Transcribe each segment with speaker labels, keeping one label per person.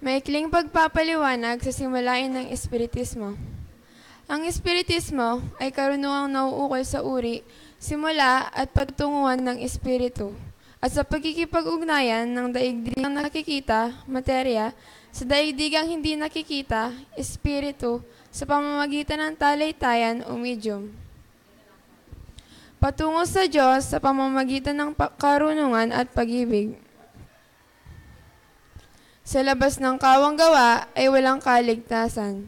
Speaker 1: Maikling pagpapaliwanag sa simulain ng Espiritismo. Ang Espiritismo ay karunungang nauukol sa uri, simula at pagtunguhan ng Espiritu, at sa pagkikipag-ugnayan ng daigdigang nakikita, materya, sa daigdigang hindi nakikita, Espiritu, sa pamamagitan ng talaytayan o medium. Patungo sa Diyos sa pamamagitan ng karunungan at pag-ibig. Sa labas ng kawang gawa ay walang kaligtasan.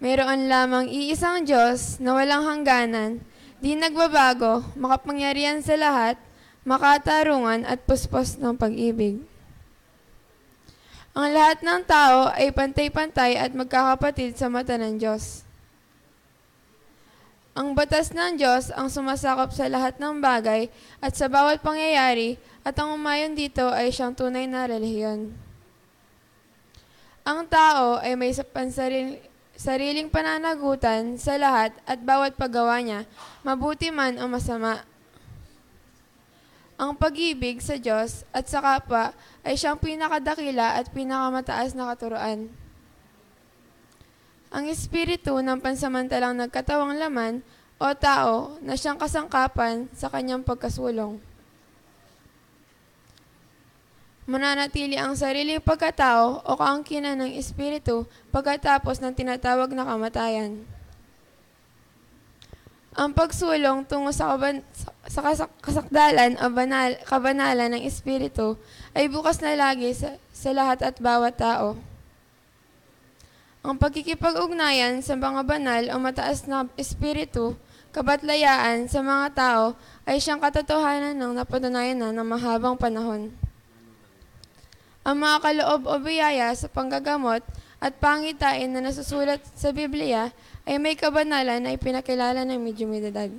Speaker 1: Mayroon lamang iisang Diyos na walang hangganan, di nagbabago, makapangyarihan sa lahat, makatarungan at puspos ng pag-ibig. Ang lahat ng tao ay pantay-pantay at magkakapatid sa mata ng Diyos. Ang batas ng Diyos ang sumasakop sa lahat ng bagay at sa bawat pangyayari, at ang umayon dito ay siyang tunay na relihiyon. Ang tao ay may sariling pananagutan sa lahat at bawat paggawa niya, mabuti man o masama. Ang pag-ibig sa Diyos at sa kapwa ay siyang pinakadakila at pinakamataas na katuruan. Ang espiritu ng pansamantalang nagkatawang laman o tao na siyang kasangkapan sa kanyang pagkasulong. Mananatili ang sariling pagkatao o kaangkinan ng espiritu pagkatapos ng tinatawag na kamatayan. Ang pagsulong tungo sa kasakdalan o kabanalan ng espiritu ay bukas na lagi sa lahat at bawat tao. Ang pagkikipag-ugnayan sa mga banal o mataas na espiritu, kabatlayaan sa mga tao ay siyang katotohanan ng napatunayan na ng mahabang panahon. Ang mga kaloob o biyaya sa panggagamot at pangitain na nasusulat sa Biblia ay may kabanalan na ipinakilala ng medyumidad.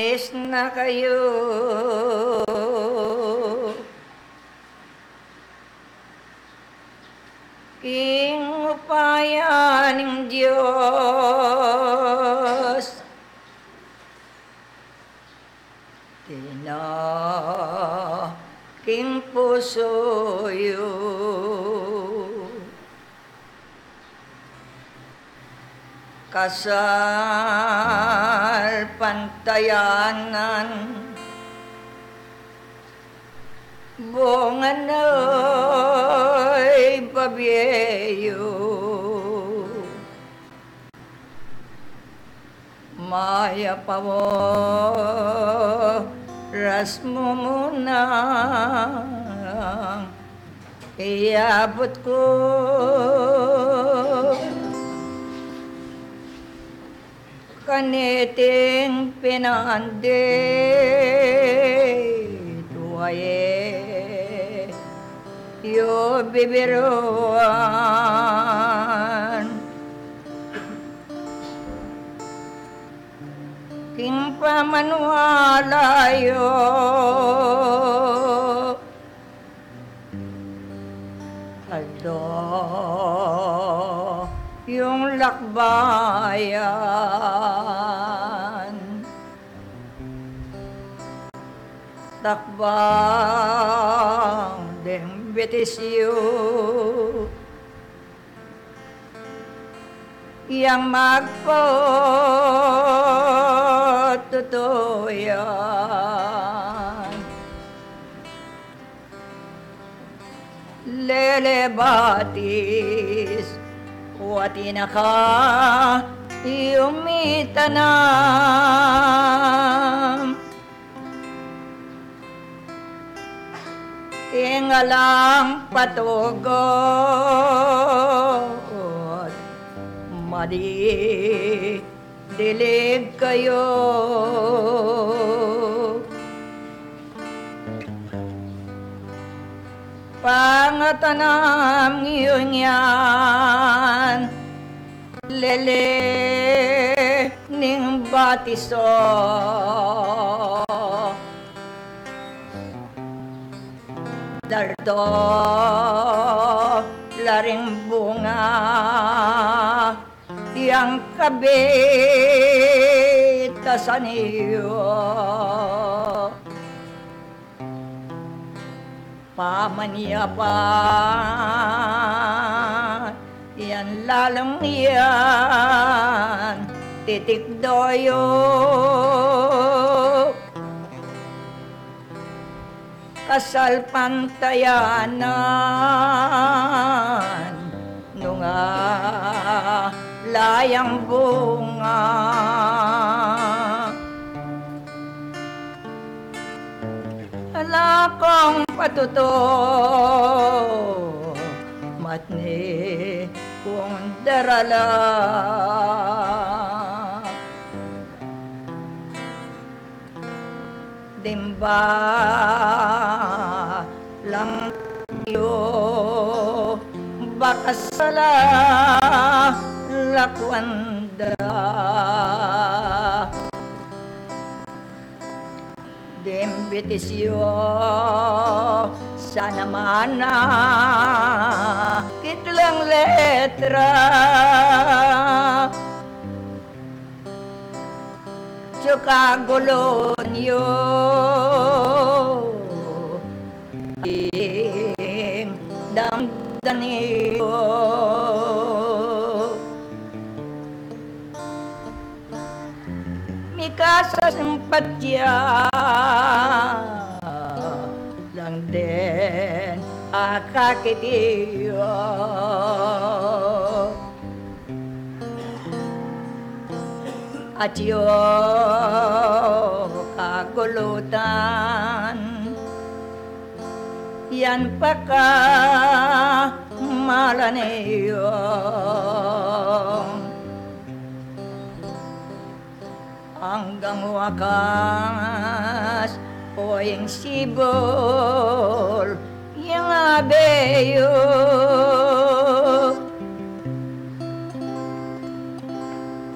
Speaker 2: Is na kayo king upaya ng Diyos king puso kasal pantayanan bungan ay babiyeyo maya pa mo ras mo muna iabot ko kaniting pinande tuwaye yo bibiruan king pamanwala yo aldo yung lakbayan takbang deng betisyo yang magpatutuyan lelebatis watinaka yumitanam ingalang patugot madidilig kayo pangatanam ngayon yan lele ning batiso dardo laring bunga yang kabitasan iyo pamanyapan yan lalang yan titik doyo kasal pantayanan nunga layang bunga ala kong patuto matni kung darala dimba lang yo bakasala lakwanda dembetisyo sana mana kitlang letra Chicago yo damdaniyo mikasa simpatya lang din akakitiyo at yo kagulutan yan paka malaniyo hanggang wakas poing sibol yang abeyo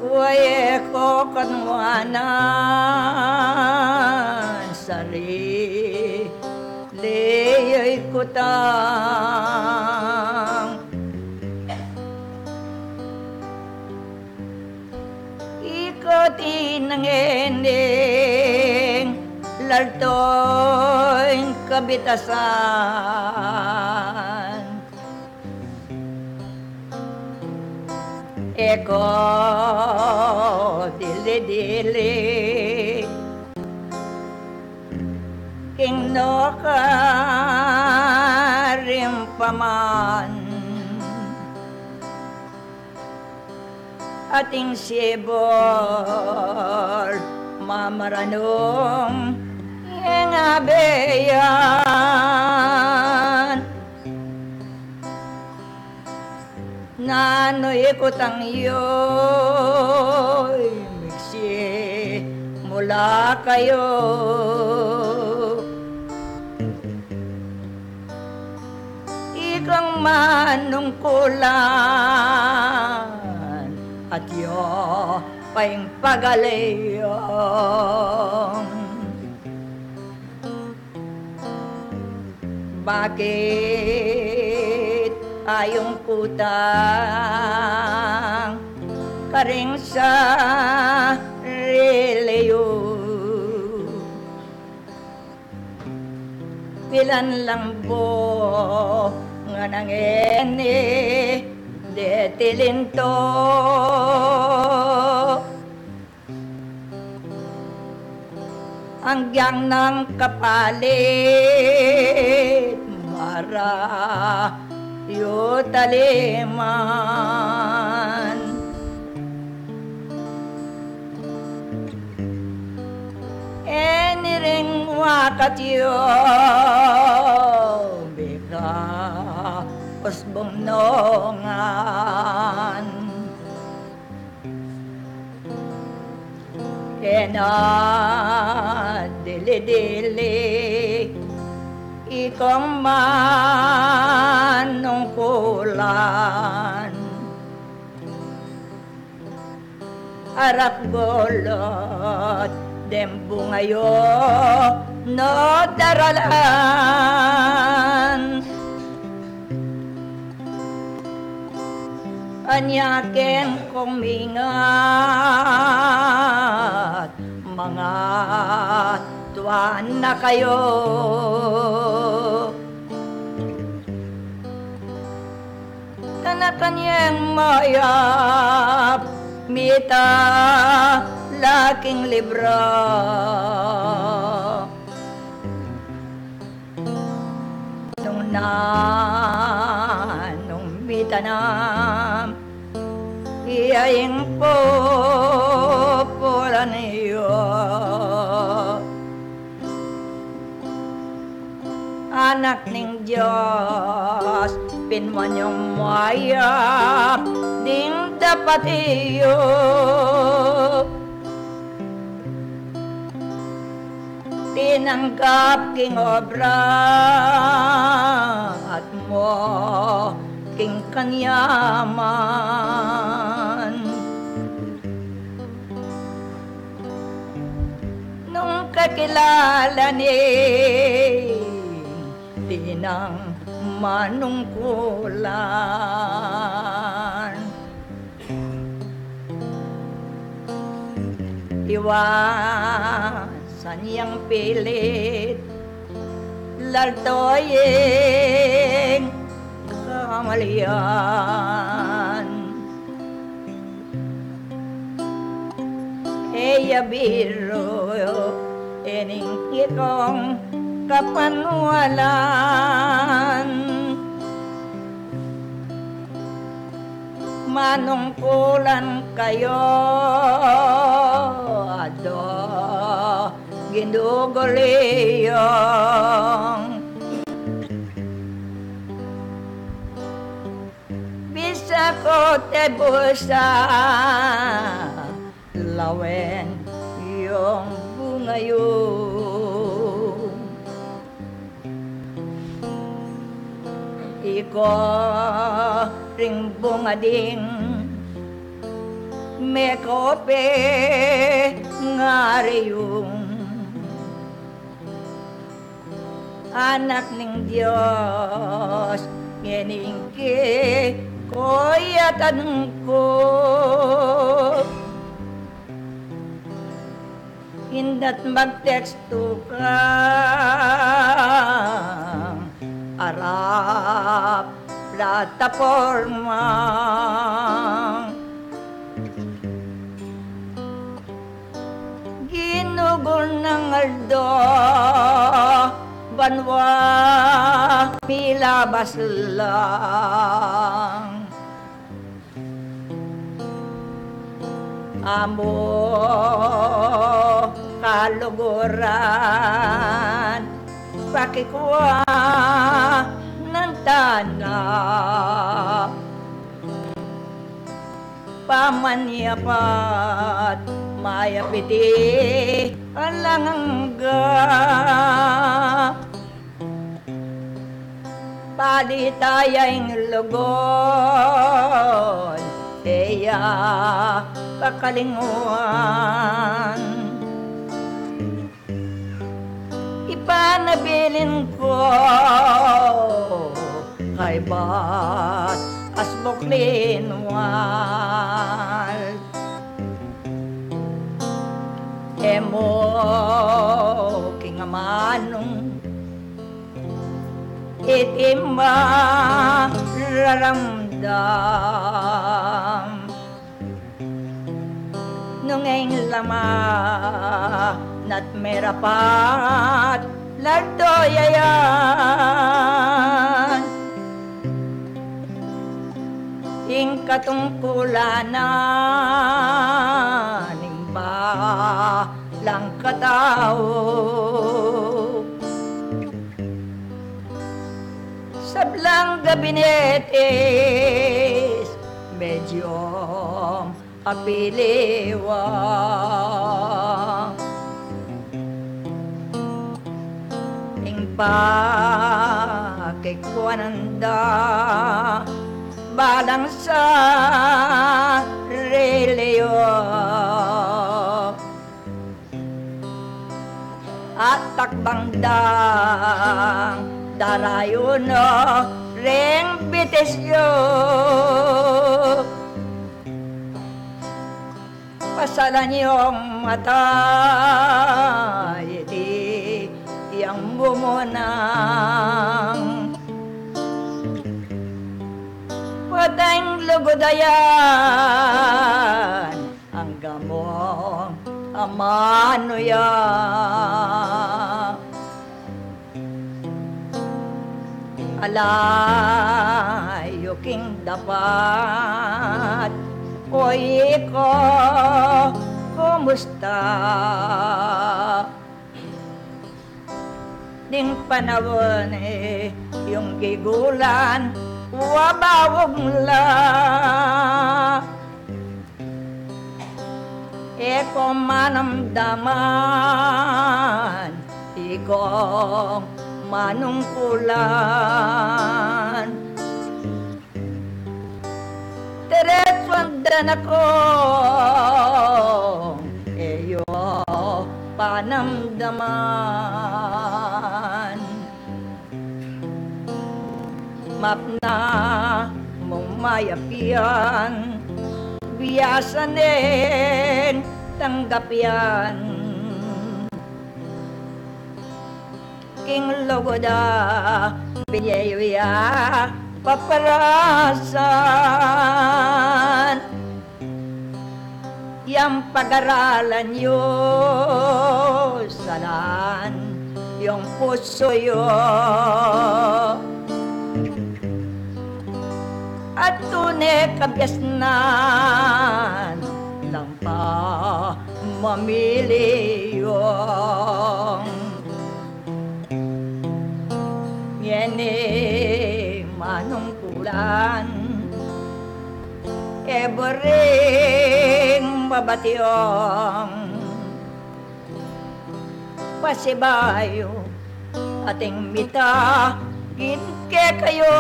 Speaker 2: waye ko kanwana kutang ikot inangending laltoy kabitasan eko dili-dili king no karimpaman ating sibol mamaranong yang abeyan nanoy kutang yo'y miksi mula kayo ikang manungkulan at yo paing pagalayong bakit ayong kutang karing sa reliyo pilan lang po nga nangeni detilinto hanggang ng kapalit mara yu taliman eniring wakat yu bika usbong nongan kena dili-dili ikong manungkulan harap golot dembo ngayo no daralan anyaken kong mingat mga tuwan na kayo kanakanyang mayap mita laking libra nung mita na iyaing po pula niyo anak ning Diyos pinmanyong mayap ding dapat iyo tinanggap king obra at mo king kanyaman nung kakilala ni tinang manungkulan iwasan yang pilit laltoyeng kamalian eya biro ening ikong kapanwalan manungkulan kayo ado ginuguliyong bisa ko tebusa lawen yung bunga yung iko ring bunga ding me kope ngari yung anak ng Diyos, ngeningki ko'y atanong ko. Hindat magteksto ka, arap plataforma. Ginugol ng aldo, banwa, milabas lang. Amo kaluguran, pakikuha ng tanap, pamanyapat, mayapiti, alangangga, palitayang lugon, eya pakalinguan. Ipanabilin ko kay bat asbuklinwal. Emo kingamanong itima raramdam. Nungeng lama nat merapat lardoyayan. Ing katungkulanan ing ba lang katao. Sablang gabinetes medyo apiliwa. Ing pakikwananda balang sa reliyo. At takbangdang darayo no reng bitisyo. Pasalan yung mata, iti yang bumunang. Patayang lugodayan, ang gamong amano yan. Alayo king dapat, oy ko, kumusta? Ding panahon yung gigulan, wabawag la. Eko manamdaman, iko manungkulan. Teretsuandan ako, eyo panamdaman. Mapna mong mayapian, biyasanin tanggapian. King logoda biyeya paparasan. Yang pag-aralan yo salan yung puso yo. At tunay kabyasnan lang pa mamili yung yene manungkulan. Ebering babatyong pasibayo ating mita ginke kayo.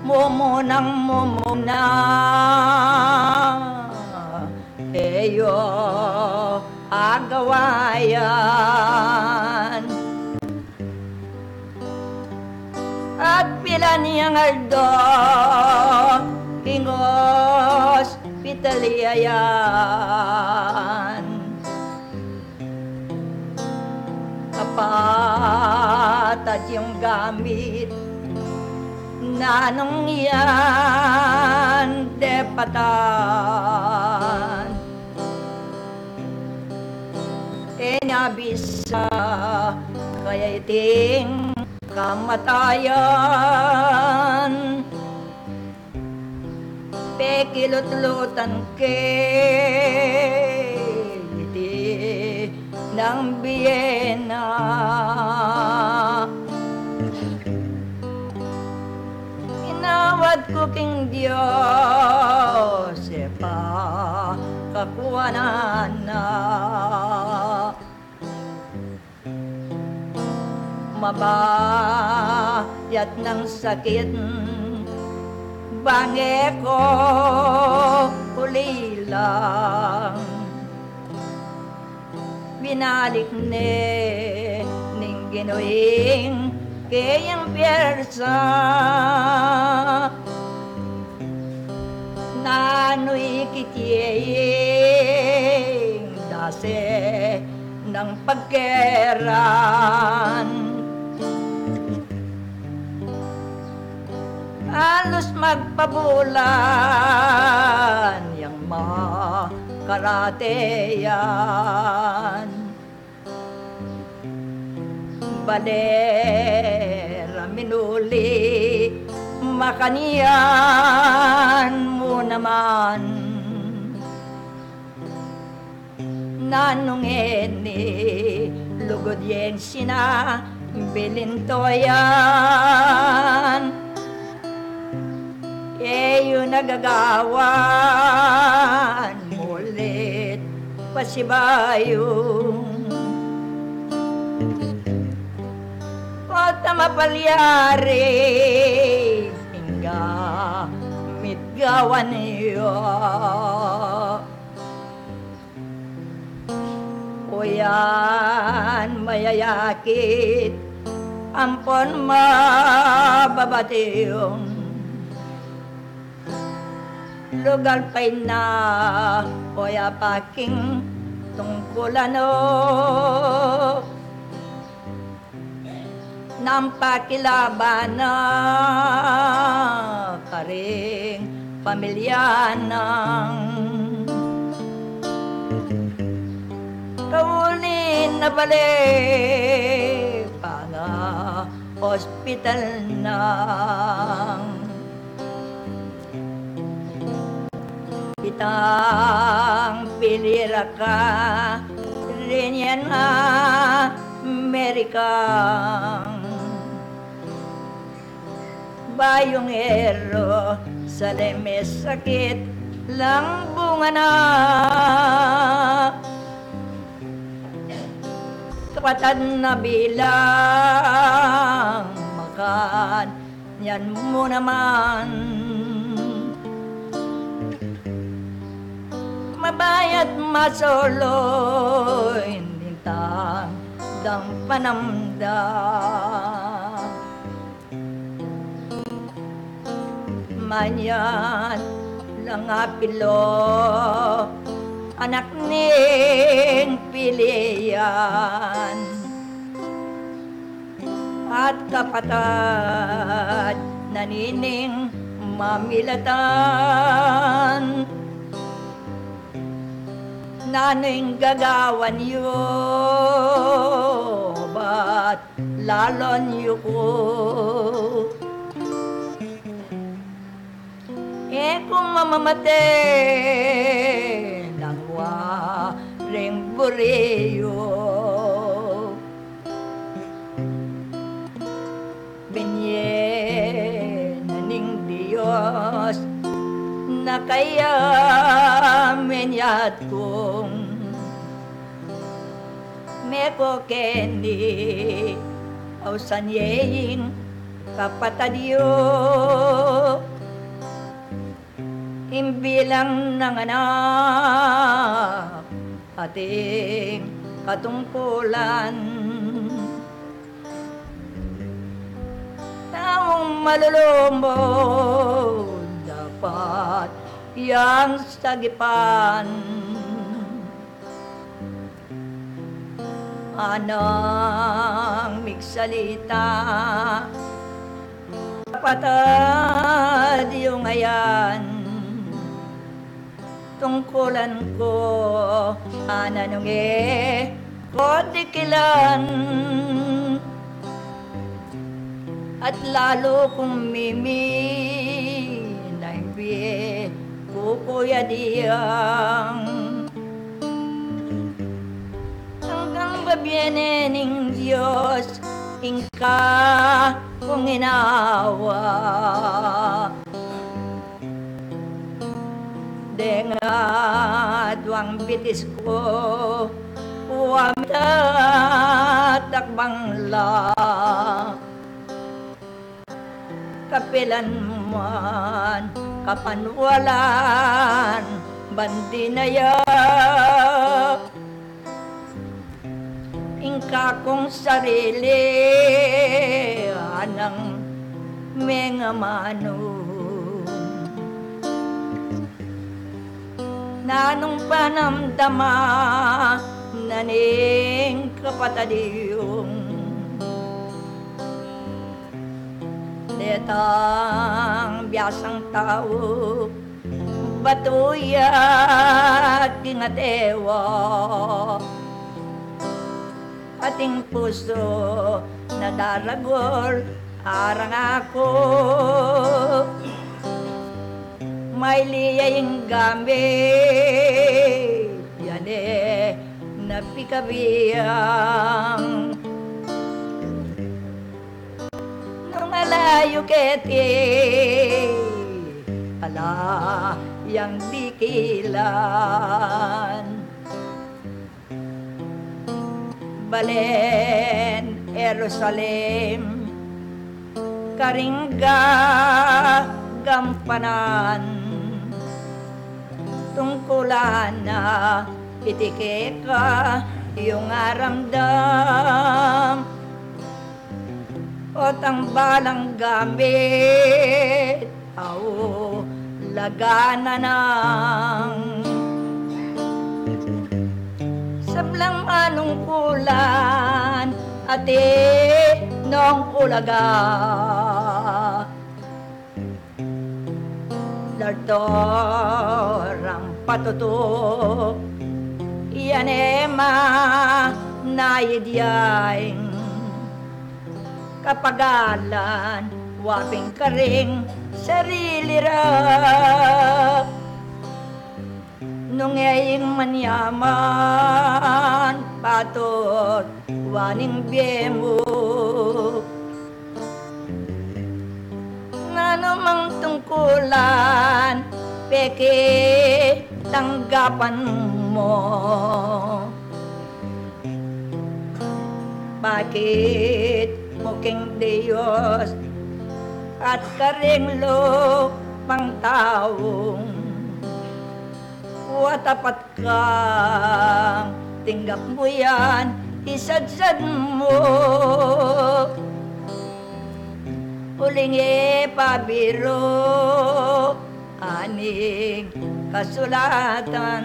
Speaker 2: Mumuna eyo aga kawayan. At pila niyang aldo ingos pitaliayan. Kapatat yung gamit nanong yan depatan. Nabisa kaya iting kamatayan. Pekilot-lutan iti ng Biyena. Inawad ko king Diyos pa kakuanan na. Mabayat ng sakit bange ko huli lang. Binalik ning ginoing kayang piyersa. Nano'y kitiyeng dase ng pagkeran. Halos magpabulan yang makarateyan. Balera minuli makaniyan mo naman. Nanungeni lugod yen sina bilintoyan. Yung nagagawan mulit pasibayong o tamapalyari hingga mitgawan niyo. O yan mayayakit ampon mababatiyong lugar pa'y na o yapaking tungkulan o ng pakilaban na karing pamilya ng kaulin na balik pa nga hospital ng itang pilira ka rin yan Amerika. Bayong ero sa lemes sakit lang bunga na. Kapatad na bilang makan yan mo naman. Mabayat masoloy nintang dang panamdam. Manyan lang apilo anak ning pilihan at kapatad nanining mamilatan. Naning gagawan yo, ba't lalon yo ko? Kung mamamatay ng waring buriyo, binye naning Diyos na kaya menyat kong meko kendi au sanyeng kapatadyo imbilang ng anak ating katungkulan. Taong malulumod dapat yang sagipan. Anang migsalita patad yung ayan. Tungkulan ko ananong kodikilan. At lalo kong naimbi kukuya diyang. Hanggang babiyanin ng Diyos ingka kong inawa. Dengat wang bitis ko takbang la. Kapilan man kapanwalan bandinaya. Ingka kong sarili anang mga mano. Nanong panamdama naning kapatadiyong. Detang biyasang tao batuyat kingatewa. Ating puso na daragol arang ako. May liyayang gamit yane napikabiyang. Nung alayo keti ala yang dikilan. Balen Jerusalem karingga gampanan. Tungkulan na itike ka iyong aramdam. O tambalang gamit au lagana ng sablang manungkulan ate nong ulaga. Lartorang patuto iyan ema naidiyain. Kapagalan waping karing sarili ra. Nung aying manyaman patot waning biyemo. Ano mang tungkulan peke tanggapan mo. Bakit muking Diyos at karinglo pang taong watapat kang tinggap mo yan isadsad mo. Uling pabiro aning kasulatan.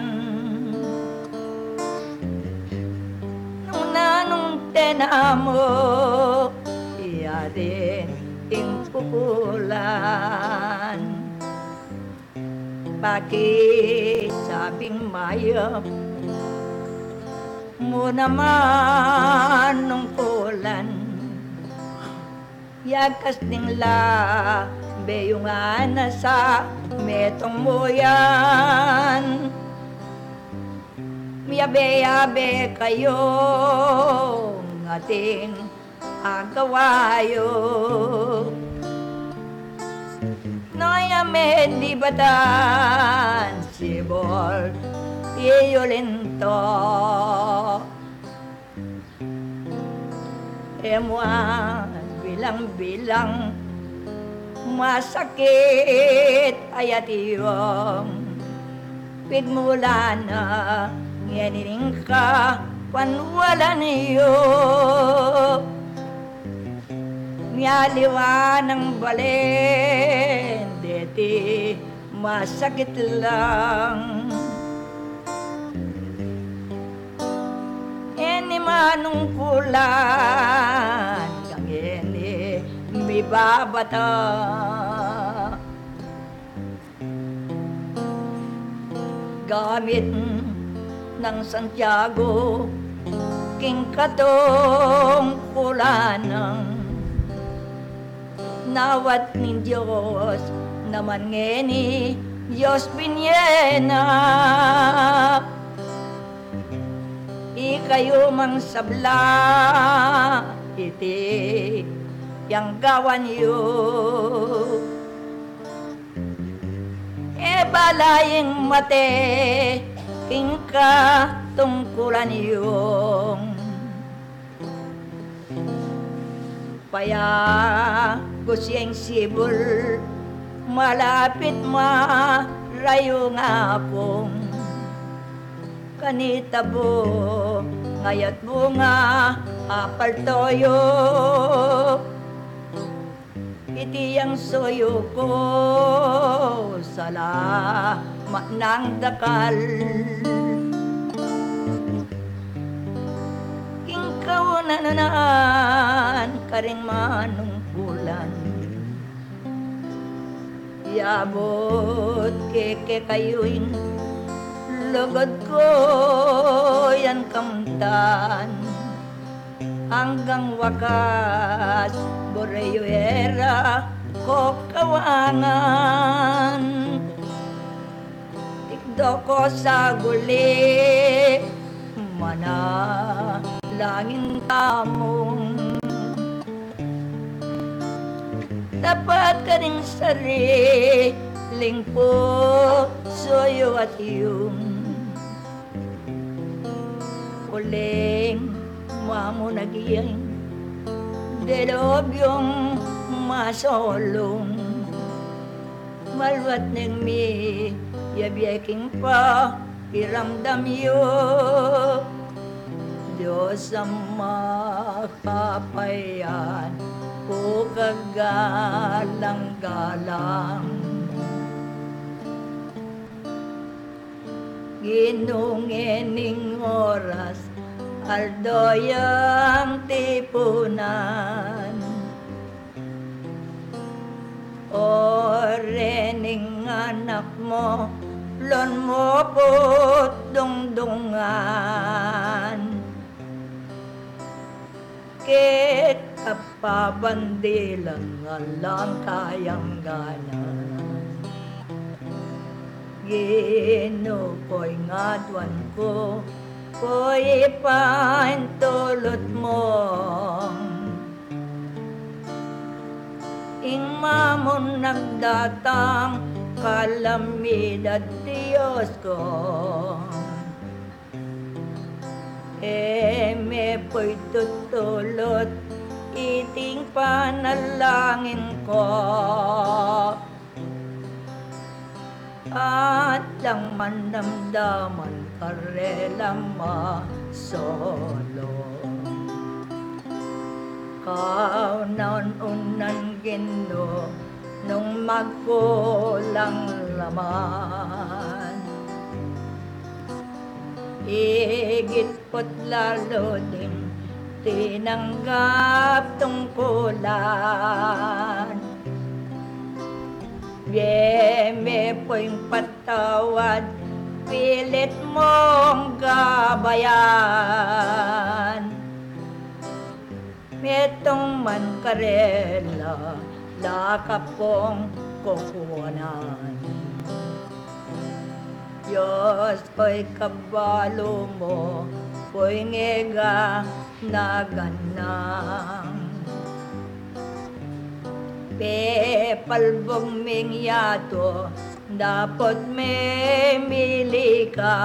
Speaker 2: Nung nanong tenamo iya din pukulan. Bakit sabing mayap mo naman nung kulan. Yakas ding la beyong sa metong mo yan. Miyabe-yabe kayo ating agawayo. Noyamen di batan sibol iyolento. Emuan bilang-bilang masakit ayat iyong pigmula na ngenining ka panwala niyo ngaliwa ng balen deti masakit lang eni manungkulan kang eni may babata gamit ng Santiago king katong kulanang nawat ning Diyos naman ngeni Diyos pinyena ikayo mang sabla iti yang gawan yo e balayeng mate king katungkulan yung paya gusyeng sibol malapit marayo nga akong kanitabo ngayat bunga apal toyo iti yang soyo ko sala manang dakal king kaunananan karing manungkulan yabot keke kayuing lugod ko yan kamtan hanggang wakas boreyo era ko kawangan tikdo ko sa guli mana langin tamong dapat ka rin sariling pusoyo at iyong uling mamunagiyang delob yung masolong malwat ng mi yabiyaking pa iramdam yo Diyos ang makapayan o kagalang-galang ginungening oras aldoyang tipunan orening anak mo lon mo po't dungdungan ket kapabandilang alang kayang ganan Gino ko'y ngadwan ko ko'y ipantulot mo ing mamon nagdatang kalamidad Diyos ko me po'y tutulot iting panalangin ko at lang mandamdaman karelang masolo kaunaon unan Ginoo nung magkulang laman higit po't lalo din tinanggap tungkulan Biyeme po'y patawad pilit mong gabayan metong man karela lakap kong kukuhanan Diyos ko'y kabalo mo ko'y ngega na ganang Pepalbong mingyato dapat may mili ka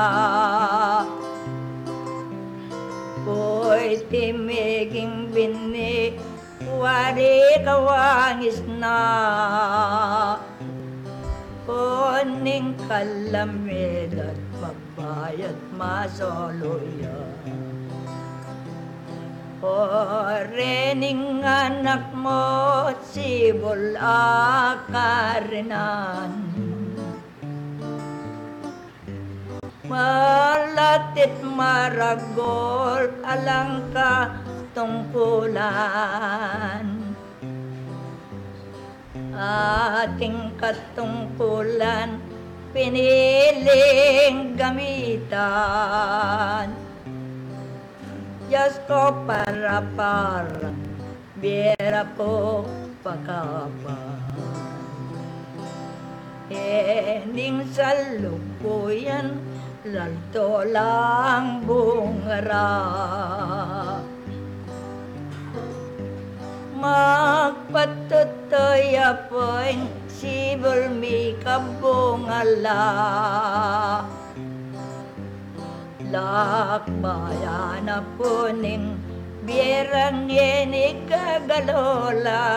Speaker 2: Ko'y timiging bini wari kawangis na Kuning kalamid at mabayat masoloyan O rening anak mo sibol akarinan, malatit maragol alang ka tungkulan, ating katungkulan piniling gamitan. Diyos ko para biyera po pagkapan, ening sa lubuyan lalto lang bungara, magpatutoy apoy sibol mi kabungala, lakbayan na puning biyerang yenig kagalola,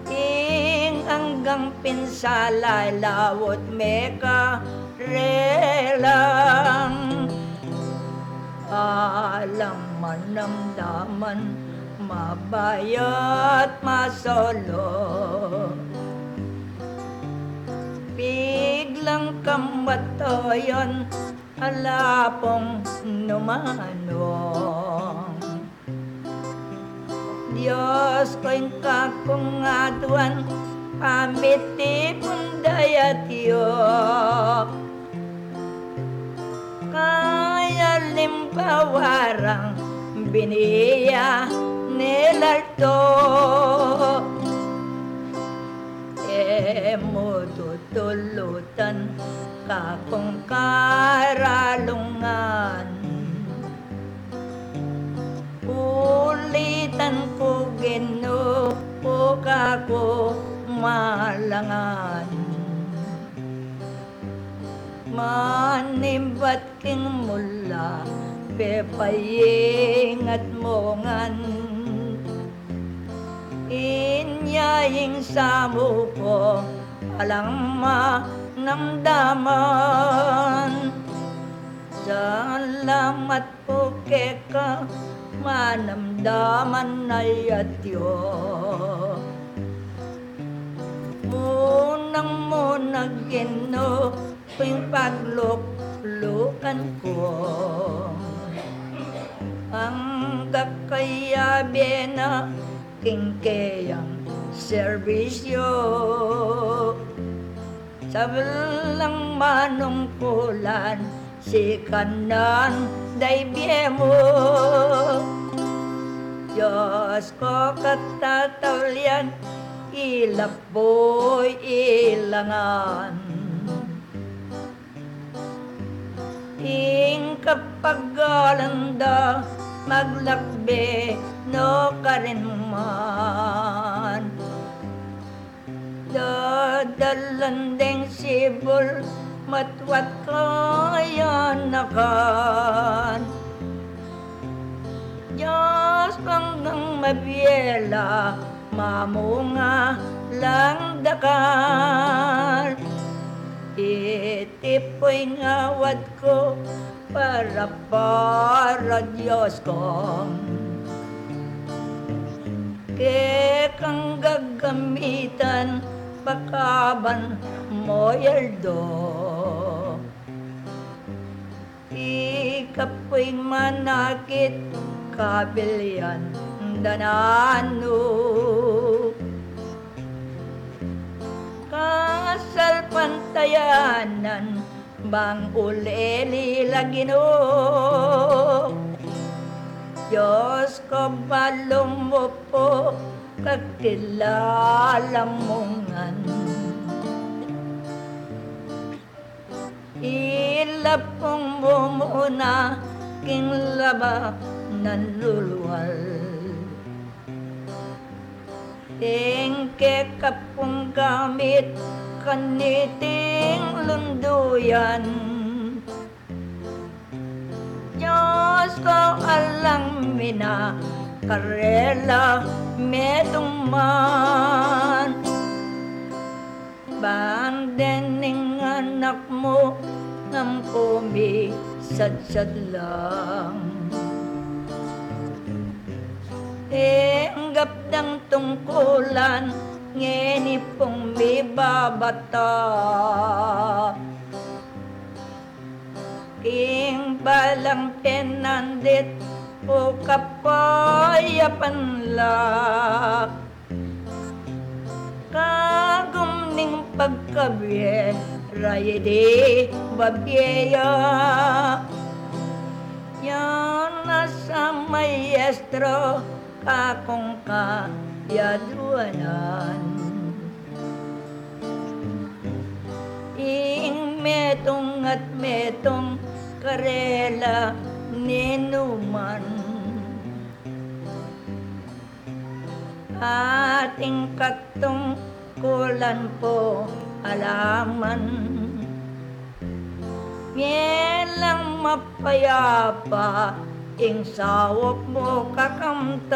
Speaker 2: ing hanggang pinsalay lawot meka relang, alam manamdaman mabayat masolo, biglang kamatoyon alapong numanong. Diyos ko'y kakungaduan pamiti pundayatyo, kaya limbawarang biniya nilalto, mo tutulutan kakong karalungan, ulitan ko ginupo kako malangan, manimbat king mula pepaying at mongan, inyaying samu ko alang manamdaman, salamat po keka manamdaman ay atyo, munang gino yung pagluklukan ko, ang kakayabi na kingkayang serbisyo, sa walang manungkulan si kanan daibye mo, Diyos ko katatawlian ilapoy ilangan, ing kapaggalanda maglakbe no karinman, dadalan ding sibol matwat kayanakan, Diyos hanggang mabiyela mamunga lang dakal, itipoy ngawad ko para Diyos ko, kekang gagamitan pakaban mo yaldo, ikapoy manakit kabilyan danano, kasal pantayanan bang uleli lagino, Diyos ko balong mo po kakilala mongan, ilapong mo muna king laba nanluluwal, tingke kapong gamit kaniting lunduyan, Diyos ko alang mina karela medungman, bang dening anak mo ngam sad lang, Tanggap ng tungkulan, ngeni pong may babata. King balang penandit, o kapayapan lak. Kagumning pagkabiye, rayede babyeya. Yan nasa maestro, kakong kayaduanan. Ing metong at metong karela ninuman. Ating katungkulan po alaman. Mielang mapayapa, ing sawok mo kakamtan.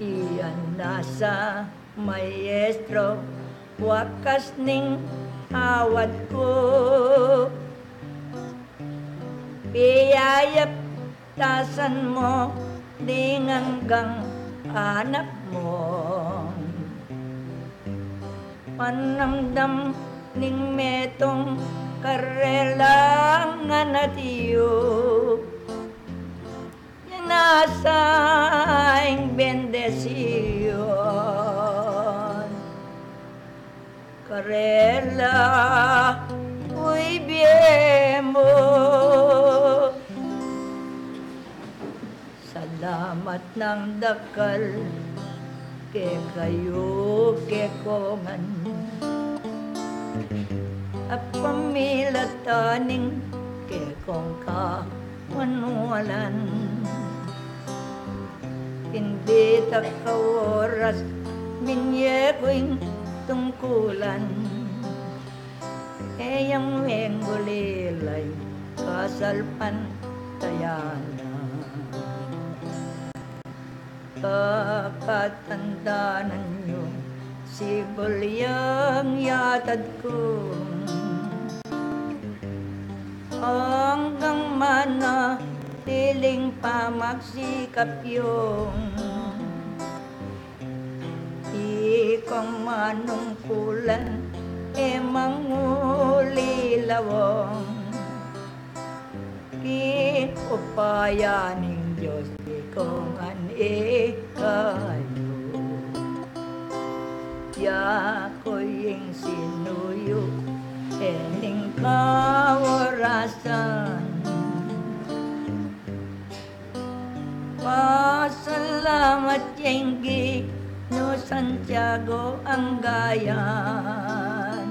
Speaker 2: Iyan nasa maestro, wakas ning awat ko. Piyayap tasan mo, ding hanggang anak mo. Panamdam ning metong karelang nga natiyo. Yan nasa ing bendesisyon. Karela, muy bien mo. Salamat ng dakal, ke kayo ke kongan. At pamilataning ke kong kawanwalan. Hindi takaworas, minye ko'y tungkulan. Eyang menggulilay, kasalpan tayana. Kakatandaanan nyo, si Bulyang yatad ko. Hanggang mana, tiling pa magsikap yung ikong manungkulan, mangulilawong. Kikupayaning Diyos, ikong kayo. Yako'y sinuyo, ening kawarasan. Pasalamat yenggi, no Santiago ang gayan.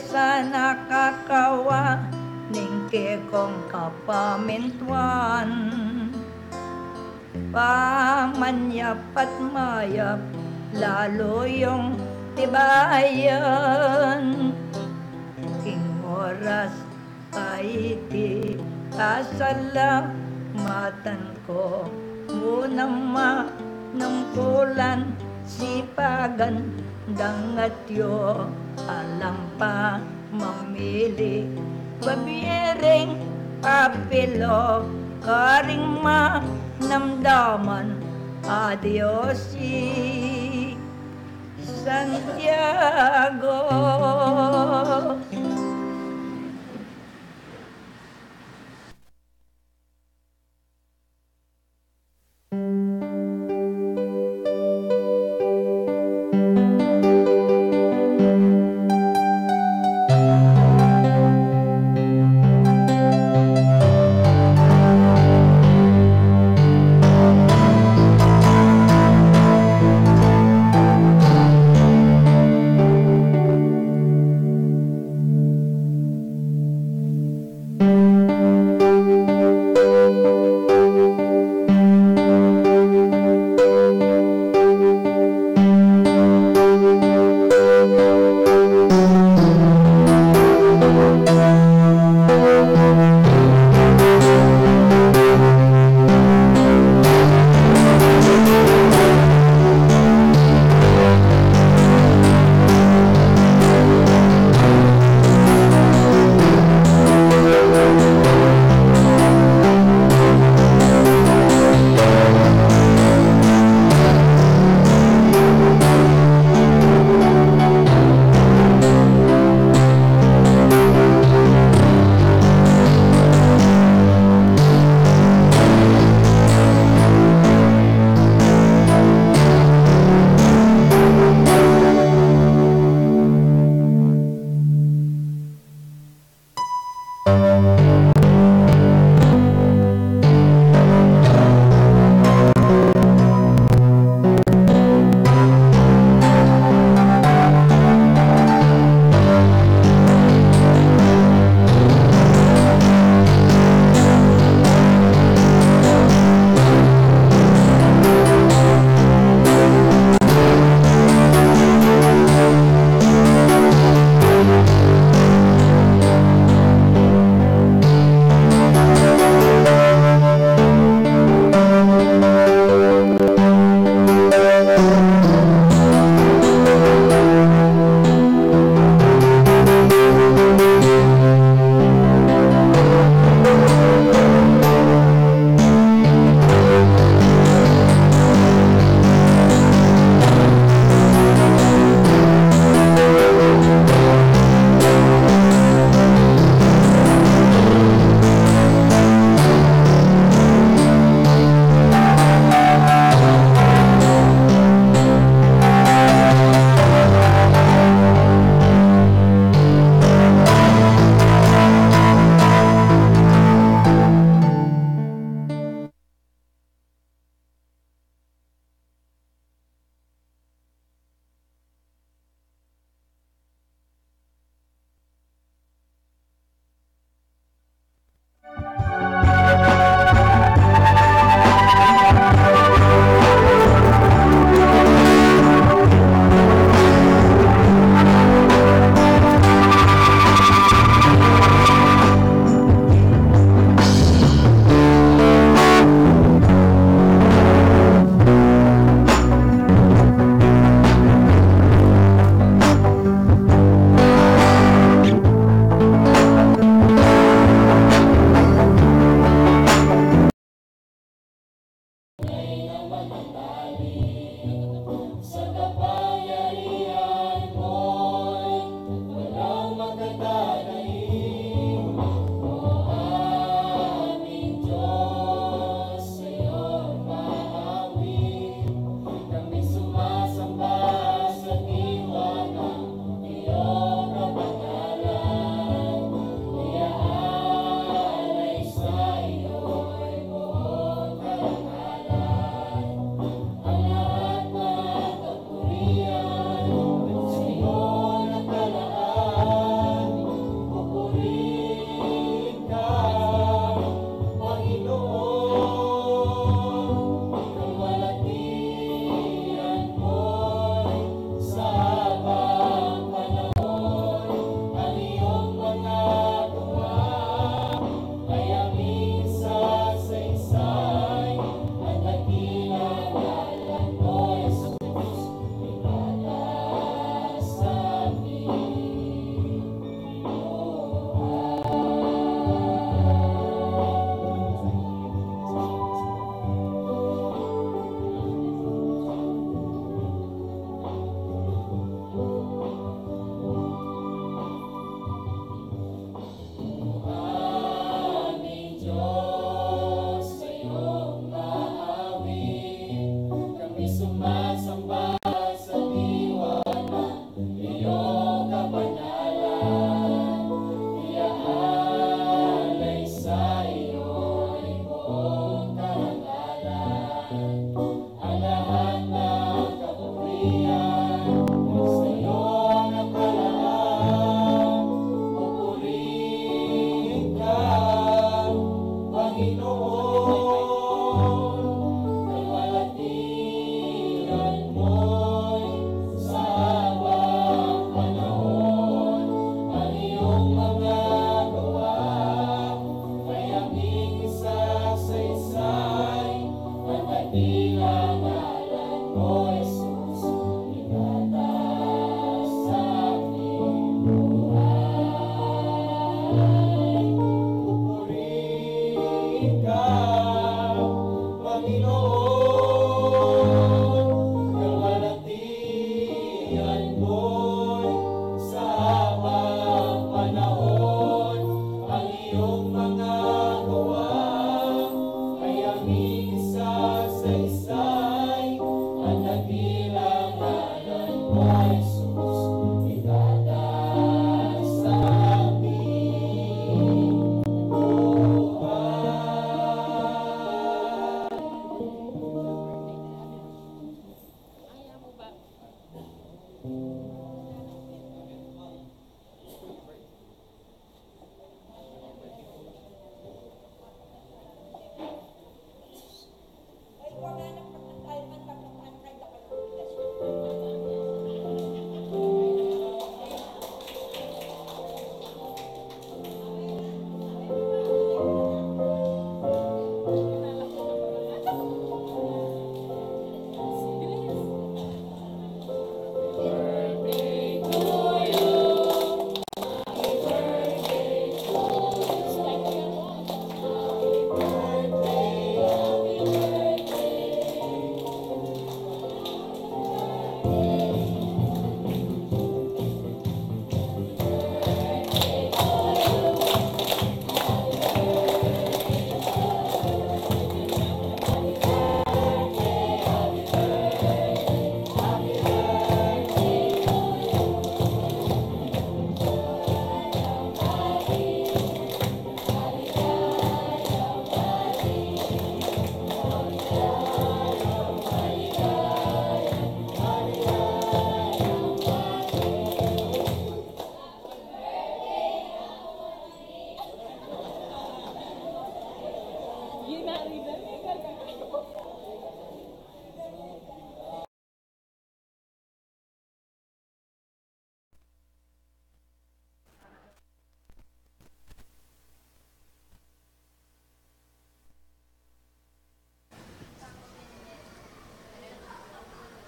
Speaker 2: Sa nakakawa, ningke kong kapamintuan. Pamanyap at mayap, lalo yung tibayan. King oras ay iti kasalamatan ko. Munang manungkulan, sipagan, dangatyo, alam pa mamili. Babiyering papilo, karing manamdaman. Adios si Santiago.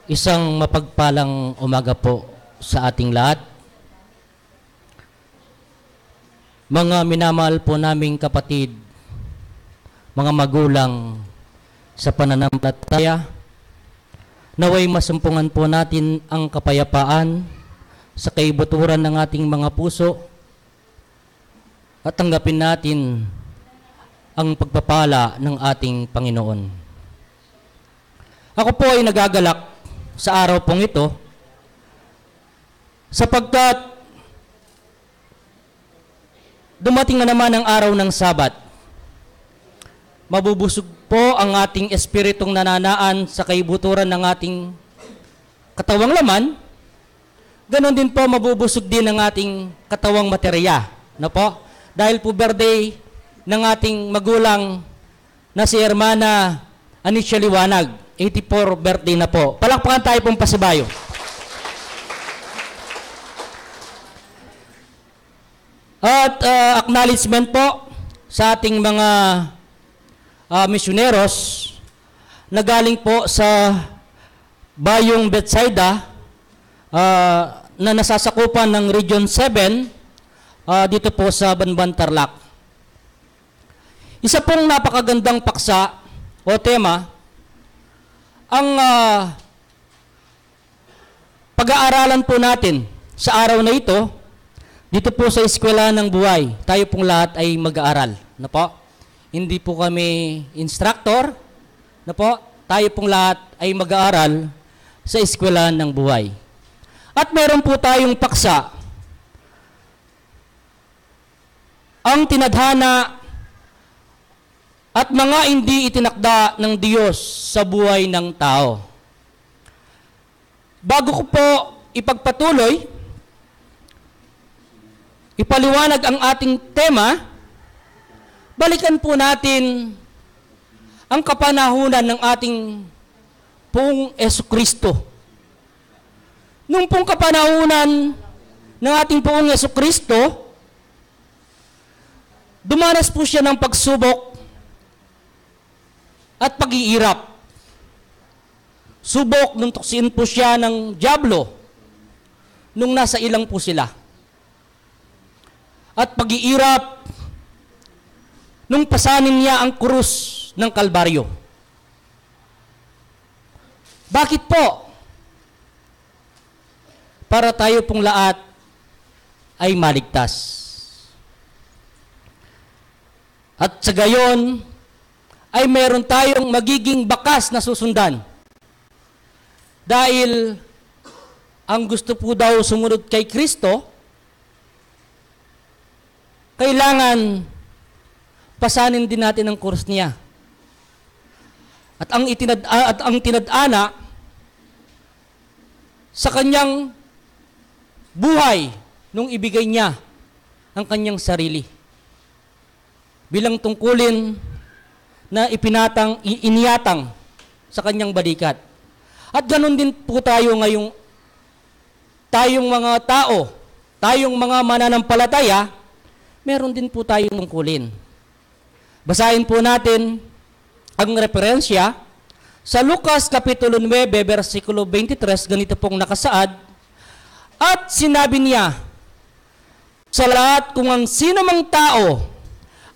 Speaker 3: Isang mapagpalang umaga po sa ating lahat. Mga minamahal po naming kapatid, mga magulang sa pananampalataya, naway masumpungan po natin ang kapayapaan sa kaibuturan ng ating mga puso at tanggapin natin ang pagpapala ng ating Panginoon. Ako po ay nagagalak sa araw pong ito sapagkat dumating na naman ang araw ng Sabat. Mabubusog po ang ating espiritong nananaan sa kaibuturan ng ating katawang laman. Ganon din po mabubusog din ang ating katawang materya. No po? Dahil po birthday ng ating magulang na si Hermana Anicia Liwanag. 84 birthday na po. Palakpakan tayo pong pasibayo. At acknowledgement po sa ating mga misyoneros na galing po sa Bayong Bethsaida na nasasakupan ng Region 7 dito po sa Banban, Tarlac. Isa pong napakagandang paksa o tema ang pag-aaralan po natin sa araw na ito dito po sa Eskwela ng Buhay. Tayo pong lahat ay mag-aaral. Na po? Hindi po kami instructor. Na po? Tayo pong lahat ay mag-aaral sa Eskwela ng Buhay. At meron po tayong paksa. Ang tinadhana at mga hindi itinakda ng Diyos sa buhay ng tao. Bago ko po ipagpatuloy, ipaliwanag ang ating tema, balikan po natin ang kapanahunan ng ating Poong Jesucristo. Nung pong kapanahunan ng ating Poong Jesucristo, dumanas po siya ng pagsubok at pag-iirap. Subok nung tuksin po siya ng dyablo nung nasa ilang po sila. At pag-iirap nung pasanin niya ang krus ng Kalbaryo. Bakit po? Para tayo pong lahat ay maligtas. At sa gayon, ay meron tayong magiging bakas na susundan. Dahil ang gusto po daw sumunod kay Kristo, kailangan pasanin din natin ang krus niya. At ang tinadhana sa kanyang buhay nung ibigay niya ang kanyang sarili. Bilang tungkulin na iniyatang sa kanyang balikat. At ganun din po tayo ngayong tayong mga tao, tayong mga mananampalataya, meron din po tayong tungkulin. Basahin po natin ang referensya sa Lucas Kapitulo 9, versikulo 23, ganito pong nakasaad, at sinabi niya, sa lahat kung ang sino mang tao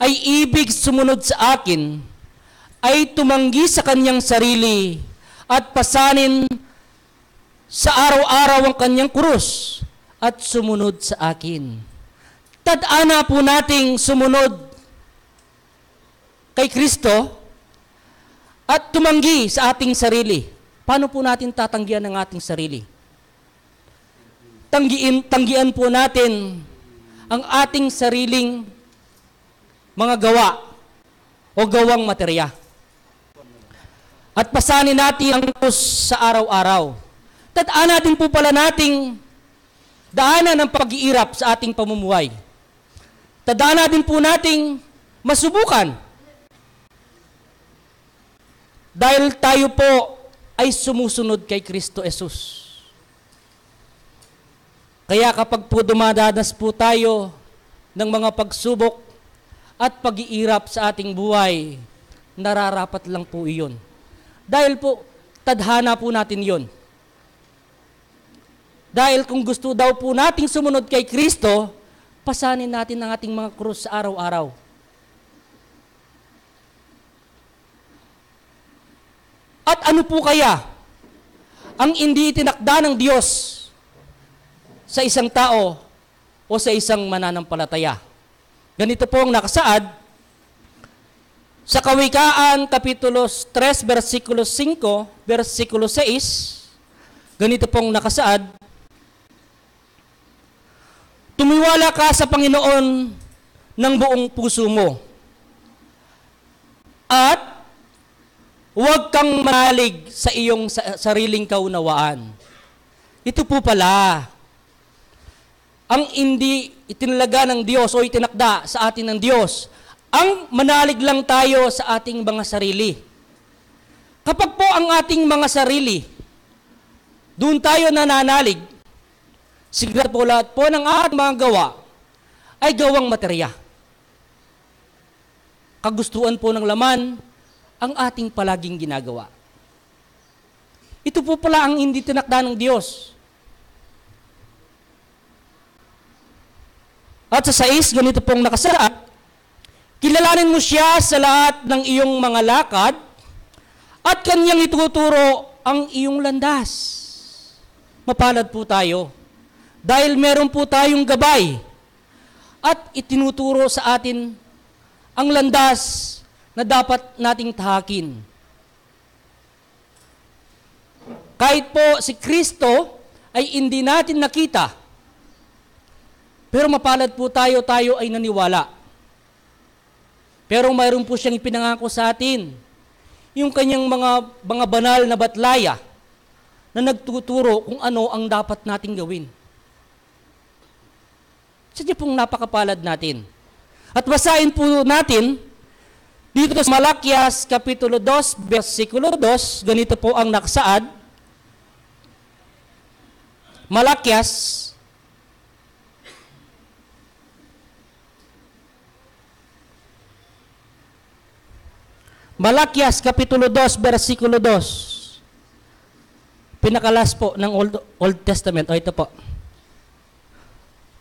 Speaker 3: ay ibig sumunod sa akin, ay tumanggi sa kanyang sarili at pasanin sa araw-araw ang kanyang krus at sumunod sa akin. Tadhana po nating sumunod kay Kristo at tumanggi sa ating sarili. Paano po natin tatanggihan ang ating sarili? Tanggian po natin ang ating sariling mga gawa o gawang materya. At pasanin natin ang krus sa araw-araw. Tadhana natin po pala nating daanan ng pag-iirap sa ating pamumuhay. Tadhana din po nating masubukan. Dahil tayo po ay sumusunod kay Kristo Jesus. Kaya kapag po dumadanas po tayo ng mga pagsubok at pag-iirap sa ating buhay, nararapat lang po iyon. Dahil po, tadhana po natin yon. Dahil kung gusto daw po nating sumunod kay Kristo, pasanin natin ang ating mga krus sa araw-araw. At ano po kaya ang hindi itinakda ng Diyos sa isang tao o sa isang mananampalataya? Ganito po ang nakasaad sa Kawikaan, Kapitulo 3, versikulo 5, versikulo 6, ganito pong nakasaad, tumiwala ka sa Panginoon ng buong puso mo at huwag kang manalig sa iyong sariling kaunawaan. Ito po pala ang hindi itinalaga ng Diyos o itinakda sa atin ng Diyos. Ang manalig lang tayo sa ating mga sarili. Kapag po ang ating mga sarili, doon tayo nananalig, sigurado po lahat po ng ating mga gawa ay gawang materya. Kagustuhan po ng laman ang ating palaging ginagawa. Ito po pala ang hindi tinakda ng Diyos. At sa 6, ganito pong nakasaad, kilalanin mo siya sa lahat ng iyong mga lakad at kanyang ituturo ang iyong landas. Mapalad po tayo dahil meron po tayong gabay at itinuturo sa atin ang landas na dapat nating tahakin. Kahit po si Kristo ay hindi natin nakita, pero mapalad po tayo ay naniwala. Pero mayroon po siyang ipinangako sa atin, yung kanyang mga banal na batlaya na nagtuturo kung ano ang dapat nating gawin. Sadya pong napakapalad natin. At basahin po natin Dito sa Malakias, Kapitulo 2, versikulo 2, ganito po ang nakasaad. Malakias, Kapitulo 2, versikulo 2. Pinakalas po ng Old Testament. O ito po.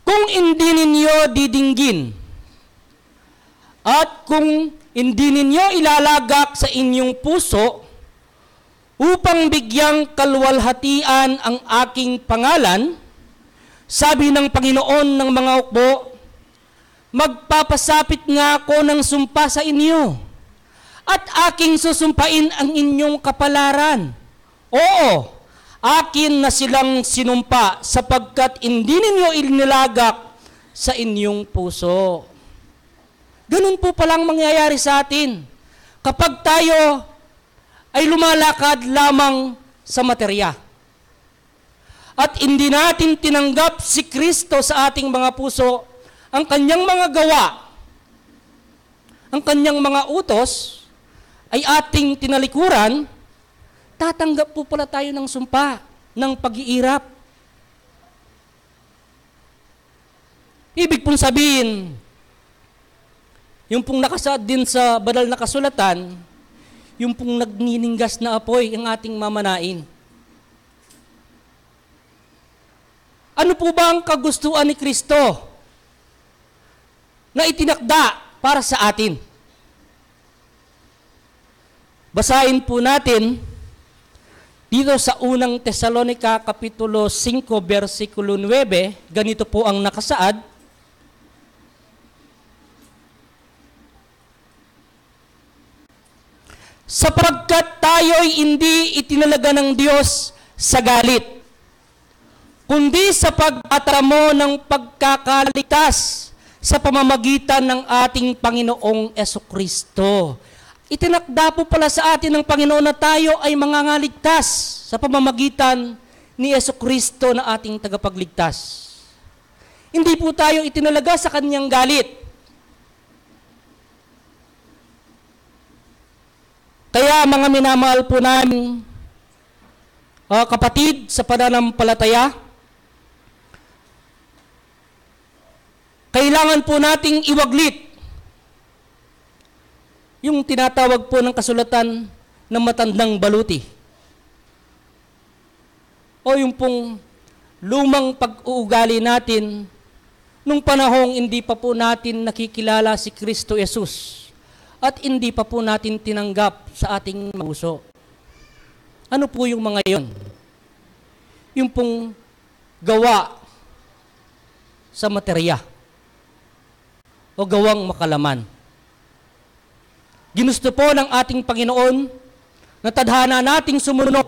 Speaker 3: Kung hindi ninyo didinggin, at kung hindi ninyo ilalagak sa inyong puso, upang bigyang kalwalhatian ang aking pangalan, sabi ng Panginoon ng mga hukbo, magpapasapit nga ako ng sumpa sa inyo, at aking susumpain ang inyong kapalaran. Oo, akin na silang sinumpa, sapagkat hindi ninyo inilagak sa inyong puso. Ganun po palang mangyayari sa atin kapag tayo ay lumalakad lamang sa materya. At hindi natin tinanggap si Kristo sa ating mga puso, ang kanyang mga gawa, ang kanyang mga utos, ay ating tinalikuran, tatanggap po pala tayo ng sumpa, ng pag-iirap. Ibig pong sabihin, yung pong nakasaad din sa banal na kasulatan, yung pong nagnininggas na apoy ang ating mamanain. Ano po ba ang kagustuhan ni Kristo na itinakda para sa atin? Basahin po natin dito sa unang Tesalonica Kapitulo 5, versikulo 9, ganito po ang nakasaad. Sapagkat tayo'y hindi itinalaga ng Diyos sa galit, kundi sa pag-atramo ng pagkakaligtas sa pamamagitan ng ating Panginoong Esukristo. Itinakda po pala sa atin ng Panginoon na tayo ay mangangaligtas sa pamamagitan ni Esukristo na ating tagapagligtas. Hindi po tayo itinalaga sa kanyang galit. Kaya mga minamahal po namin, kapatid sa pananampalataya, kailangan po nating iwaglit yung tinatawag po ng kasulatan ng matandang baluti. O yung pong lumang pag-uugali natin nung panahong hindi pa po natin nakikilala si Kristo Jesus. At hindi pa po natin tinanggap sa ating puso. Ano po yung mga yon? Yung pong gawa sa materya o gawang makalaman. Ginusto po ng ating Panginoon na tadhana nating sumunod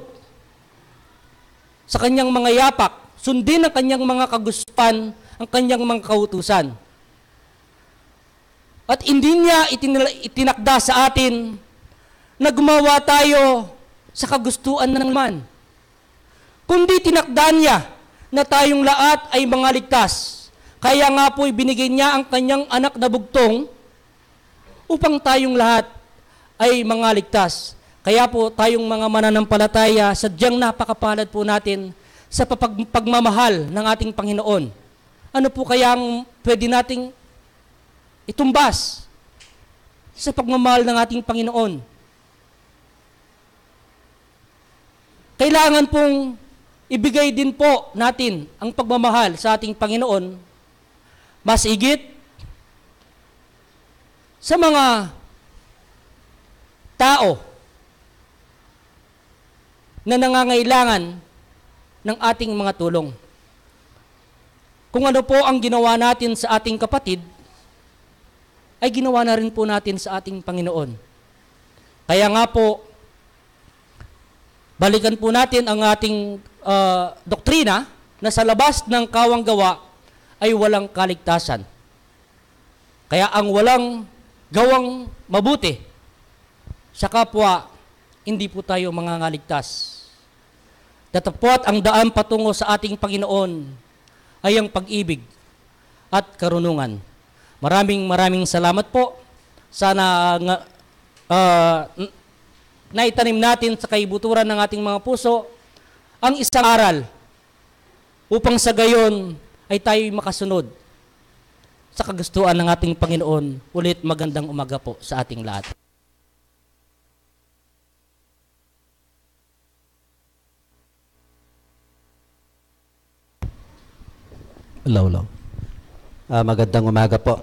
Speaker 3: sa kanyang mga yapak, sundin ang kanyang mga kagustuhan, ang kanyang mga kautusan. At hindi niya itinakda sa atin na gumawa tayo sa kagustuhan ng man. Kundi tinakda niya na tayong lahat ay mga ligtas. Kaya nga po ibinigay niya ang kanyang anak na bugtong upang tayong lahat ay mga ligtas. Kaya po tayong mga mananampalataya, sadyang napakapalad po natin sa pagmamahal ng ating Panginoon. Ano po kaya ang pwede nating itumbas sa pagmamahal ng ating Panginoon? Kailangan pong ibigay din po natin ang pagmamahal sa ating Panginoon, mas higit sa mga tao na nangangailangan ng ating mga tulong. Kung ano po ang ginawa natin sa ating kapatid, ay ginawa na rin po natin sa ating Panginoon. Kaya nga po, balikan po natin ang ating doktrina na sa labas ng kawang gawa ay walang kaligtasan. Kaya ang walang gawang mabuti sa kapwa, hindi po tayo mangangaligtas. Datapwat ang daan patungo sa ating Panginoon ay ang pag-ibig at karunungan. Maraming salamat po. Sana naitanim natin sa kaibuturan ng ating mga puso ang isang aral upang sa gayon ay tayo makasunod sa kagustuhan ng ating Panginoon. Ulit magandang umaga po sa ating lahat.
Speaker 4: Hello. Magandang umaga po.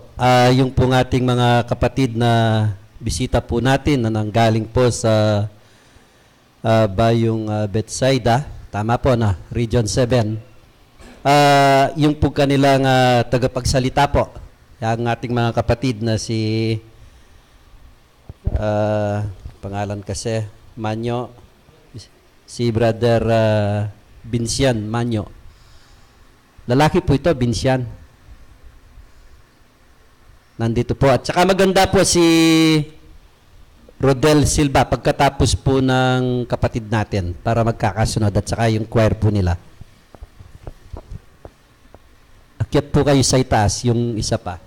Speaker 4: Yung pong ating mga kapatid na bisita po natin na nanggaling po sa Bayong Bethsaida, tama po na, Region 7. Yung po kanilang tagapagsalita po, ang ating mga kapatid na si pangalan kasi Manyo, si Brother Vincian Manyo. Lalaki po ito, Vincian. Nandito po. At saka maganda po si Rodel Silva pagkatapos po ng kapatid natin para magkakasunod at saka yung choir po nila. Akyat po kayo sa itaas, yung isa pa.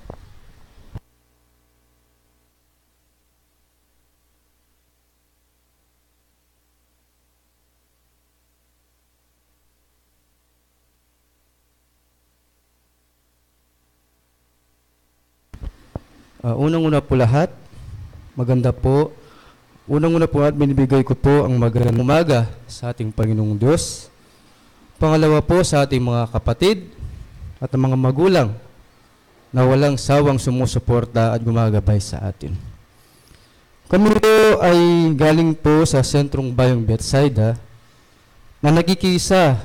Speaker 5: Unang-una po lahat, maganda po. Unang-una po at binibigay ko po ang magandang umaga sa ating Panginoong Diyos. Pangalawa po sa ating mga kapatid at mga magulang na walang sawang sumusuporta at gumagabay sa atin. Kami po ay galing po sa sentrong Bayong Bethsaida na nakikisa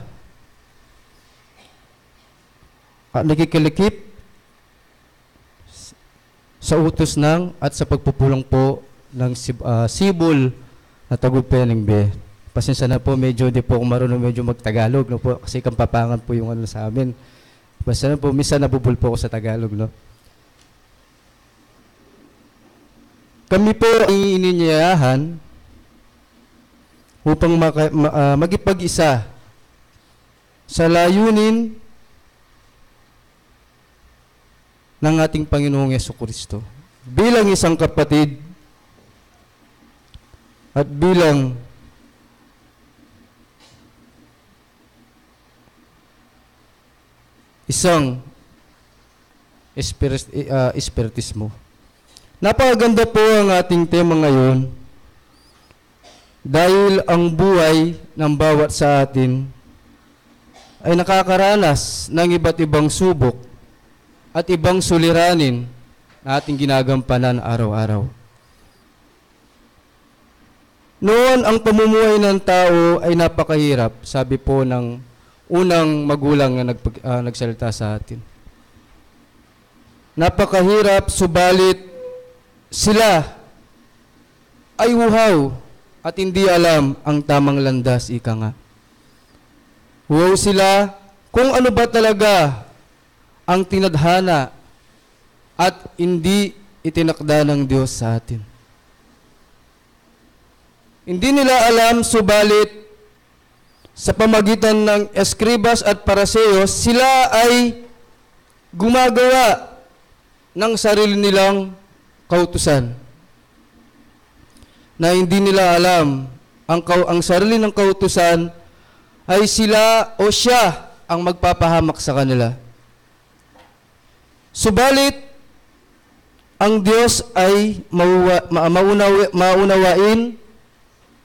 Speaker 5: at nakikilikip sa utos ng at sa pagpupulong po ng Sibol na Tagupeneng Be. Pasensya na po, medyo di po ako marunong medyo magtagalog, no po, kasi kampapangan po yung ano sa amin. Pasensya na po, minsan nabubul po ako sa Tagalog, no. Kami po ay ininyayahan upang magipag-isa sa layunin ng ating Panginoong Yesukristo bilang isang kapatid at bilang isang espiritismo. Napakaganda po ang ating tema ngayon dahil ang buhay ng bawat sa atin ay nakakaranas ng iba't ibang subok at ibang suliranin na ating ginagampanan araw-araw. Noon, ang pamumuhay ng tao ay napakahirap, sabi po ng unang magulang na nagsalita sa atin. Napakahirap, subalit sila ay uhaw at hindi alam ang tamang landas, ika nga. Uhaw sila kung ano ba talaga ang tinadhana at hindi itinakda ng Diyos sa atin. Hindi nila alam, subalit sa pamagitan ng eskribas at paraseyos, sila ay gumagawa ng sarili nilang kautusan na hindi nila alam ang sarili ng kautusan ay sila o siya ang magpapahamak sa kanila. Subalit, ang Diyos ay maunawain,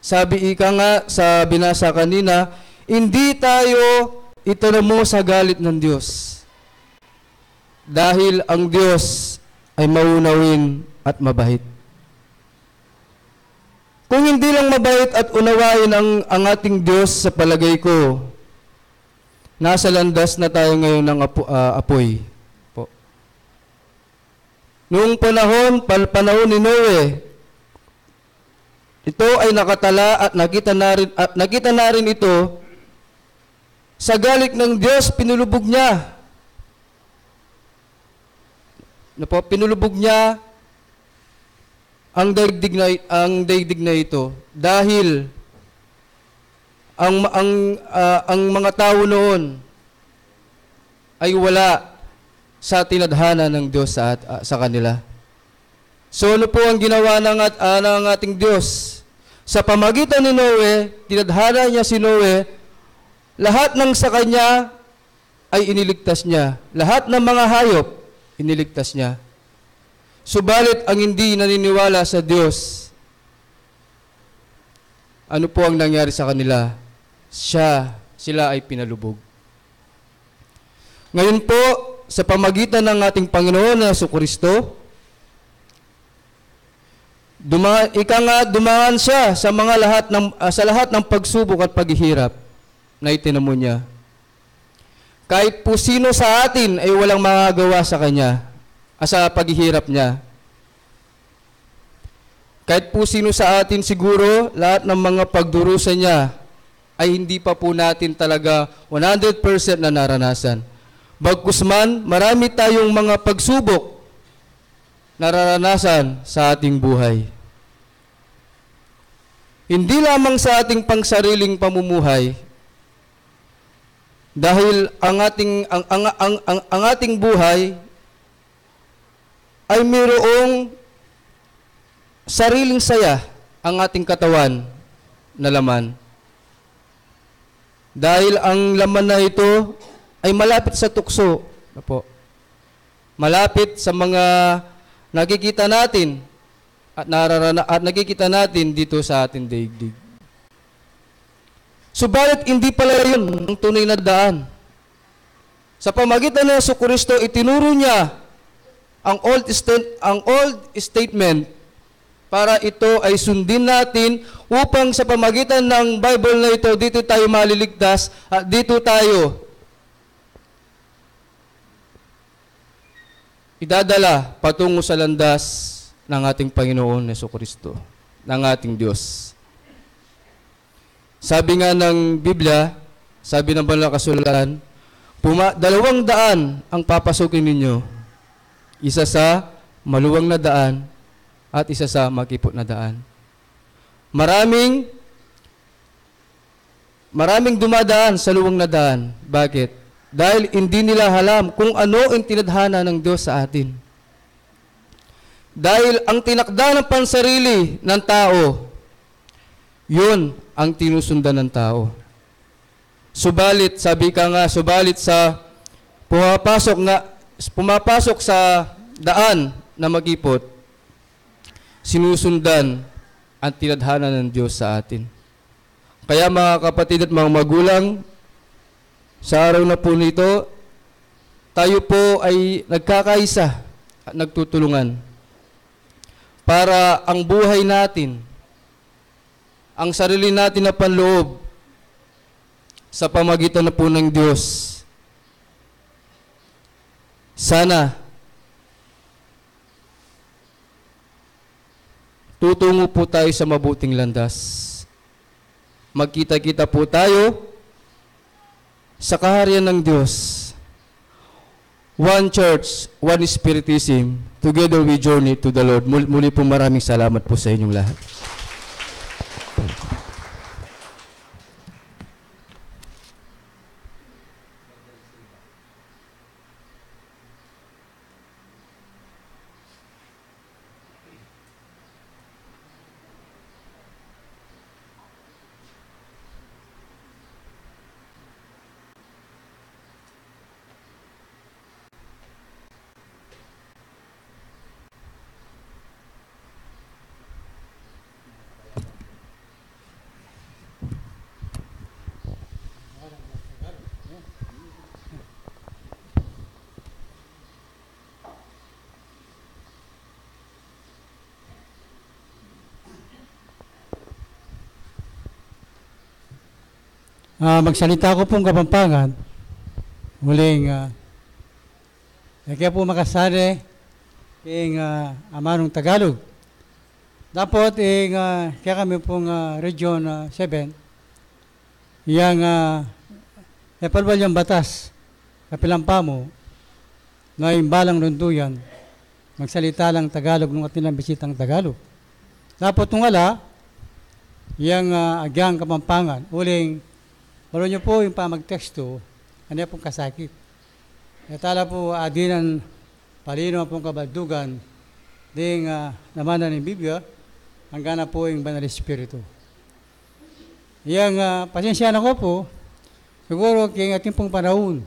Speaker 5: sabi ika nga sa binasa kanina, hindi tayo itinamo sa galit ng Diyos. Dahil ang Diyos ay maunawin at mabait. Kung hindi lang mabait at unawain ang ating Diyos sa palagay ko, nasa landas na tayo ngayon ng apoy. Noong panahon ni Noe, ito ay nakatala at nakita na rin ito sa galit ng Diyos, pinulubog niya. Pinulubog niya ang daigdig na ito dahil ang mga tao noon ay wala sa tinadhana ng Diyos sa kanila. So ano po ang ginawa ng ating Diyos? Sa pamagitan ni Noe, tinadhana niya si Noe, lahat ng sa kanya ay iniligtas niya. Lahat ng mga hayop, iniligtas niya. Subalit ang hindi naniniwala sa Diyos, ano po ang nangyari sa kanila? Sila ay pinalubog. Ngayon po, sa pamagitan ng ating Panginoon na Jesucristo, dumaan siya sa lahat ng pagsubok at paghihirap na itinamo niya. Kahit po sino sa atin ay walang magagawa sa kanya, sa paghihirap niya. Kahit po sino sa atin siguro, lahat ng mga pagdurusa niya ay hindi pa po natin talaga 100% na naranasan. Bagkus man, marami tayong mga pagsubok nararanasan sa ating buhay. Hindi lamang sa ating pangsariling pamumuhay, dahil ang ating buhay ay mayroong sariling saya ang ating katawan na laman. Dahil ang laman na ito ay malapit sa tukso. Malapit sa mga nakikita natin at nakikita natin dito sa ating daigdig. Subalit hindi pala yun ang tunay na daan. Sa pamagitan ng Jesucristo, itinuro niya ang old statement para ito ay sundin natin upang sa pamagitan ng Bible na ito, dito tayo maliligtas at dito tayo idadala patungo sa landas ng ating Panginoon Jesucristo, ng ating Diyos. Sabi nga ng Biblia, sabi ng Banal na Kasulatan, 200 ang papasukin ninyo. Isa sa maluwang na daan at isa sa makipot na daan. Maraming dumadaan sa luwang na daan. Bakit? Dahil hindi nila alam kung ano ang tinadhana ng Diyos sa atin. Dahil ang tinakda ng pansarili ng tao, yun ang tinusundan ng tao. Subalit, sabi ka nga, sa pumapasok sa daan na magipot, sinusundan ang tinadhana ng Diyos sa atin. Kaya mga kapatid at mga magulang, sa araw na po nito, tayo po ay nagkakaisa at nagtutulungan para ang buhay natin, ang sarili natin na panloob sa pamagitan na po ng Diyos, sana tutungo po tayo sa mabuting landas. Magkita-kita po tayo sa kaharian ng Diyos. One church, one spiritism. Together we journey to the Lord. Muli po maraming salamat po sa inyong lahat.
Speaker 6: Magsalita ko pong Kapampangan. Muling, kaya po makasali ng Amanong Tagalog. Dapat, kaya kami pong Region 7, yang epalwal yung batas, kapilampamo, na imbalang lunduyan, magsalita lang Tagalog nung atin ang bisitang Tagalog. Dapat nung wala, yang agyang Kapampangan, uling, wala nyo po yung pamagteksto, ano pong kasakit. Natala po adinan palino pong kabaldugan, ding naman na ng Biblia, hanggang na po yung Banal Espiritu. Yang pasensya na ko po, siguro kaya ating pong panahon,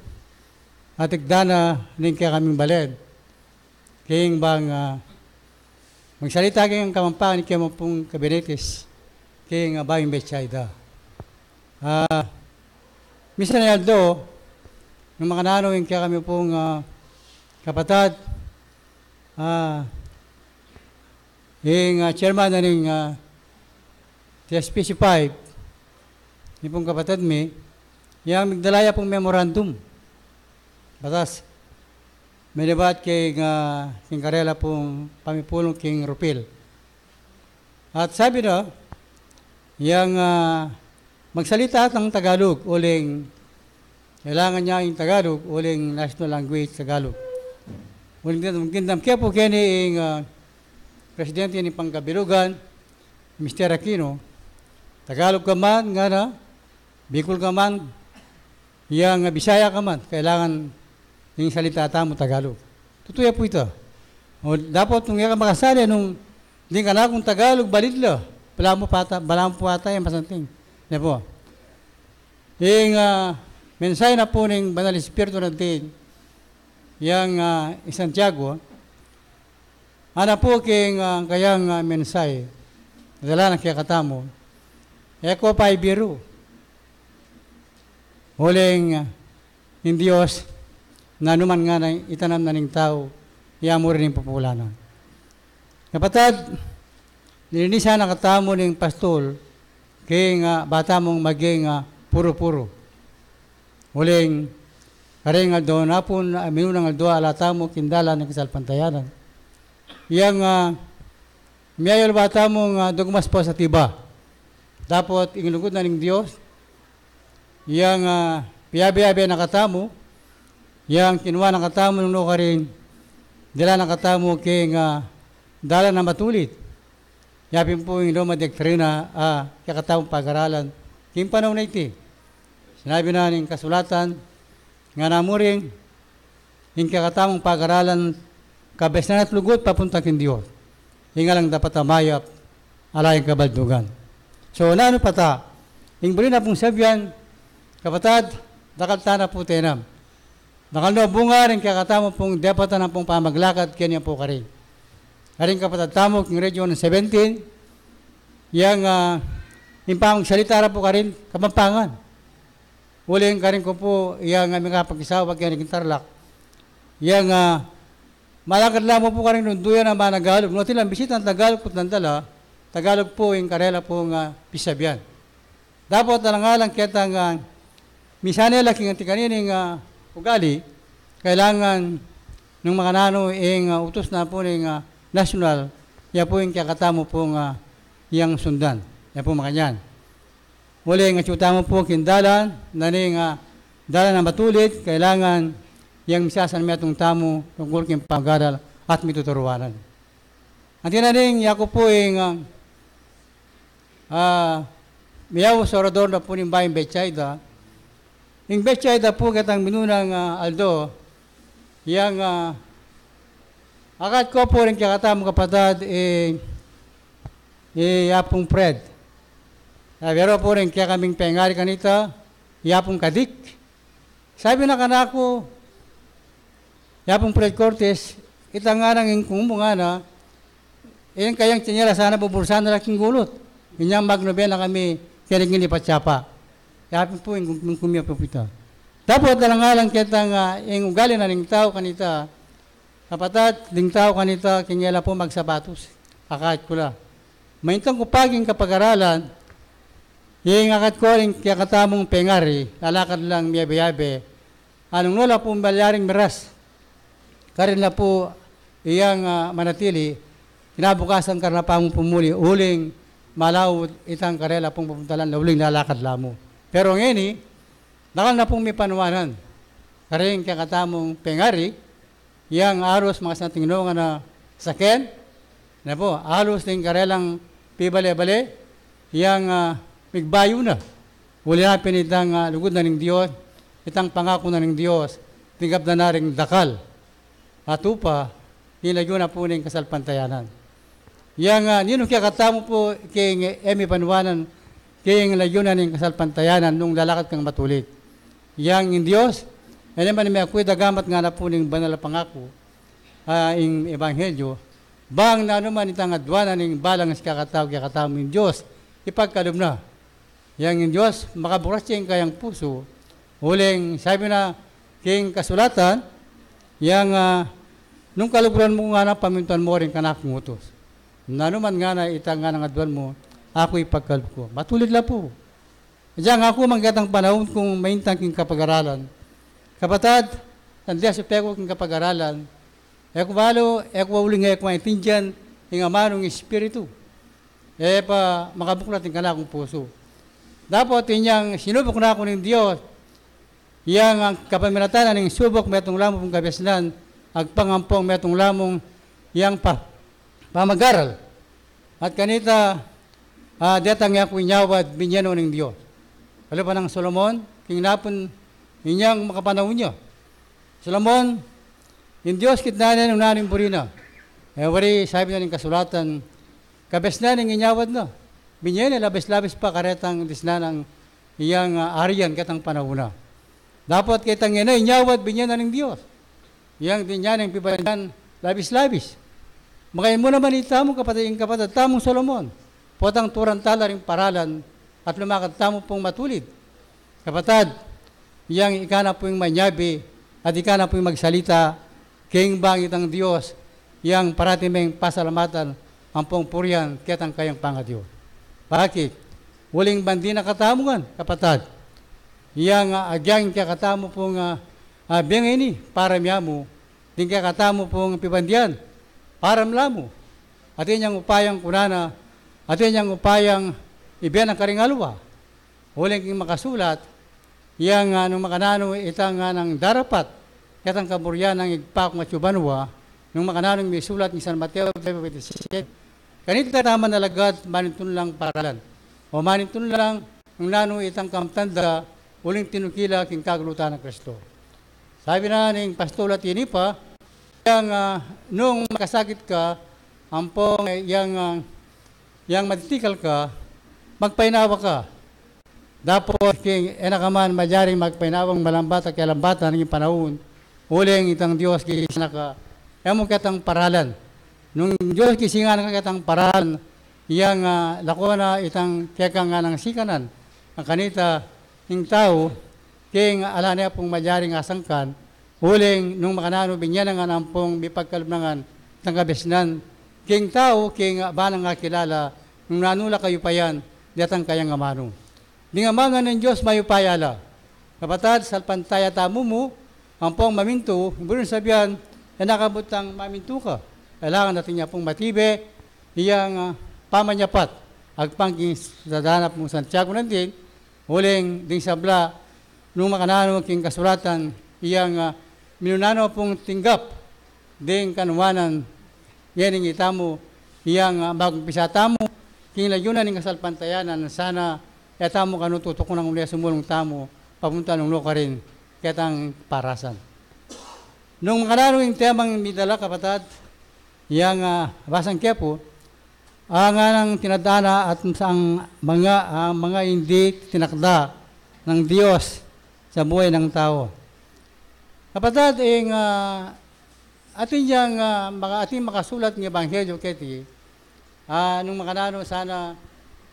Speaker 6: at igdana rin kaya kaming baled. Kaya bang magsalita kayong kamampangan kaya mo pong kabinetes, kaya bayang Betsaida. Misa na yaldo, ng mga nanawin kaya kami pong kapatad, yung chairman na rin TSPC 5, yung pong kapatad mi, yung migdalaya pong memorandum. Batas, may debat kay King Karela pong pamipulong King Rupil. At sabi na, yung magsalita ng Tagalog, uling, kailangan niya yung Tagalog, uling national language Tagalog. Uling magkindam, kaya po kaya ni presidente ni Pangkabilugan, Mr. Aquino, Tagalog ka man, nga na, Bicol ka man, yung Bisaya ka man, kailangan yung salita mo Tagalog. Tutuya po ito. O, dapat nung yung makasali, nung hindi ka na kung Tagalog, balidla. Bala mo po ata yung masanting. Yan po. Yung mensahe na po ng Banal Espiritu natin, yung Santiago, ana po kayang mensahe, nadala na kaya katamo, eko pa ibiru. Huling yung Diyos, na naman nga na itanam na ng tao, iyamo rin yung populanan. Kapatid, nilinisan na katamo ng pastol, kaya bata mong maging puro-puro. Huling, karing aldo, napon, minunang aldo, alata mo, kindala ng kasalpantayanan. Yang, miyayol bata mong dugmas po sa tiba. Dapat, inglugod na ng Diyos, yang, piyabi-yabi na katamo, yang kinuha ng katamo ng ka rin, dala ng katamo kay dala na matulit. Yapin po yung Roma Doctrina, kaya katamong pag-aralan. Kim panahon na iti. Sinabi na ng kasulatan, nga namuring, yung kakatamong pag-aralan, kabes na natlugot, papunta kin Diyos. Yung lang dapat amayap, alayang kabaldugan. So, ano pa ta? Yung buli na pong sabihan, kapatad, dakalta na po tenam. Nakalno bunga rin kakatamo pong depata na pong pamaglakad kanya po ka rin. Karing kapatad tamok yung region 17, yung impamang salita ra po ka rin, Kapampangan. Uling ka rin ko po, yung aming kapag-isawa, kaya naging Tarlac. Yung malakad lang mo po ka rin nung duyan na managalog. Nung tilang bisita ang Tagalog po nandala, Tagalog po yung karela pong pisabian. Dapat talangalang kitang misanela king antikanining ugali, kailangan ng mga nano utos na po ng national, yan po yung kakatamo pong iyang sundan. Yan po makanyan. Muli nga mo po kindalan, naning dalan na matulit, kailangan yung misasan may atong tamo tungkol king pag-aral at mituturuanan. Ang tinaning, yako po yung miyaw sa orador na po ng bayang Betsaida. Yung Betsaida po katang minunang Aldo, yung akad ko po rin kakatamo kapatad yapong Fred. Pero po rin kaya kaming pengari kanita, yapong Kadik. Sabi na kanako, yapong Fred Cortez, itang nga nang kumunga na, yung kayang tinyala sana bubursan na laking gulot. Inyang magnobela kami, kaya naging patsapa. Yapin po yung kumya po ito. Dapat dalang-alang kitang yung ugali na ng tao kanita, kapatid, ng tao kanita, kinyala po magsabatos. Akad ko la. Maintang kupaging kapag-aralan, yung akad ko rin kaya katamong pengari, lalakad lang miyabe-yabe, anong nula po balyaring miras, karin na po iyang manatili, kinabukasan ka na pang pumuli, uling malawod itang karela pong pupuntalan, uling lalakad lamo. Pero ngayon, nakal na pong may panuwanan. Karing kakatamong pengari, yang aros mga santingnongan na saken, na po, alos ng karelang pibale-bale, yang migbayo na. Uli na pinitang lugod na ng Diyos, itang pangako na ng Diyos, tingap na rin dakal. At upa, kinalagyo na po ng kasalpantayanan. Yang nino kaya katamo po kay Emi Panuanan kay lagyo na ng kasalpantayanan nung lalakad kang matulit. Yang in Dios, ene man may ako'y dagamat nga na po ng banal na pangako ing ebanghelyo, bang na naman itang adwana ng balang sa kakatawag kakatao ng Diyos, ipagkalom na. Yang in Diyos, makabukas siyang kayang puso, uling sabi na king kasulatan, yang nung kaluguran mo nga na pamintuan mo rin kanakong utos. Nanuman nga na itang nga ng adwan mo, ako ipagkalb ko. Matulig lang po. Diyan ako manggatang panahon kung maintang king kapag-aralan. Kapatad, nandiyan sa peko king kapag-aralan, eko balo, eko uling eko maintindihan, yung amanong espiritu. Pa makabuklat yung kanakong puso. Dapat inyang sinubok na ako ng Diyos, yang ang kapaminatan ng subok metong lamong pong kabesnan, agpangampong metong lamong yang pamagaral. At kanita, detang nga ko inyawad, binyano ng Diyos. Kalo pa ng Solomon, kinapon inyang makapanahon niya. Solomon, in Diyos kitnanan ng naning burina. Wari sabi na ng kasulatan, kabes na ng inyawad na. Binyano, labis-labis pa karetang disna ng iyang arian katang panahon na. Dapat kitang inyawad, binyano ng Diyos. Iyang dinyan ng pibayan, labis-labis. Makain mo naman itamo kapatid, tamong Solomon. Potang turantala ring paralan at lumakad tamo pong matulid. Kapatid, yang ikana po yung manyabi at ikana po yung magsalita, king bangit ang Diyos, yang paratimeng pasalamatan ang pong purihan ketang kayang pangadyo. Bakit? Waling bandi na katamungan, kapatid. Yang agyang kaya katamo pong biyangini para miyamu, din kaya katamo pong pibandian, para mlamu. At inyang upayang kunana, at inyang upayang ibiyan ang karingalwa. Huling king makasulat, yang nung makanano itang ng darapat, katang kaburyan ng igpak matsubanwa, nung makanano may sulat ni San Mateo 5:27, kanita naman nalagad, manintun lang paralan. O manintun lang, nung nano itang kamtanda, uling tinukila king kagulutan ng Kristo. Sabi na ng pastola tinipa, yang nung makasakit ka, ampong yang matitikal ka, magpainawa ka. Dapat king enakaman majaring magpainawang malambata kay lambata ng panahon, uling itang Diyos kisina ka, mo katang paralan. Nung Diyos kisinga na katang paralan, yang lako na itang kekang nga ng sikanan, ang kanita, ng tao, king ala niya pong majaring asangkan, huling nung makanano binyan nga nampong bipagkalunangan ng kabesnan, king tao, king banang nga kilala, nung nanula kayo pa yan, datang kayang amano. Di nga mga ng Diyos mayupayala. Kapatid, salpantaya tamo mo, ampong maminto, ibunin sabihan, na nakabutang maminto ka. Kailangan natin niya pong matibe, iyang pamanyapat, agpangking sa danap mong Santiago nandin, huling ding sabla, nung makanano king kasulatan, iyang minunano pong tinggap, ding kanuwanan, yan ang itamo, iyang magpisata mo, kinlagyunan ng kasalpantayanan, sana yatamo kanututok ko ng uliya sumulong tamo, papunta ng loka rin, katang parasan. Nung makanano yung temang midala kapatid, iyang basang kepo, nga ng tinadana at ang mga hindi tinakda ng Diyos sa buhay ng tao. Kapatid, ating makasulat ng Ebanghelyo keti, nung makanano sana,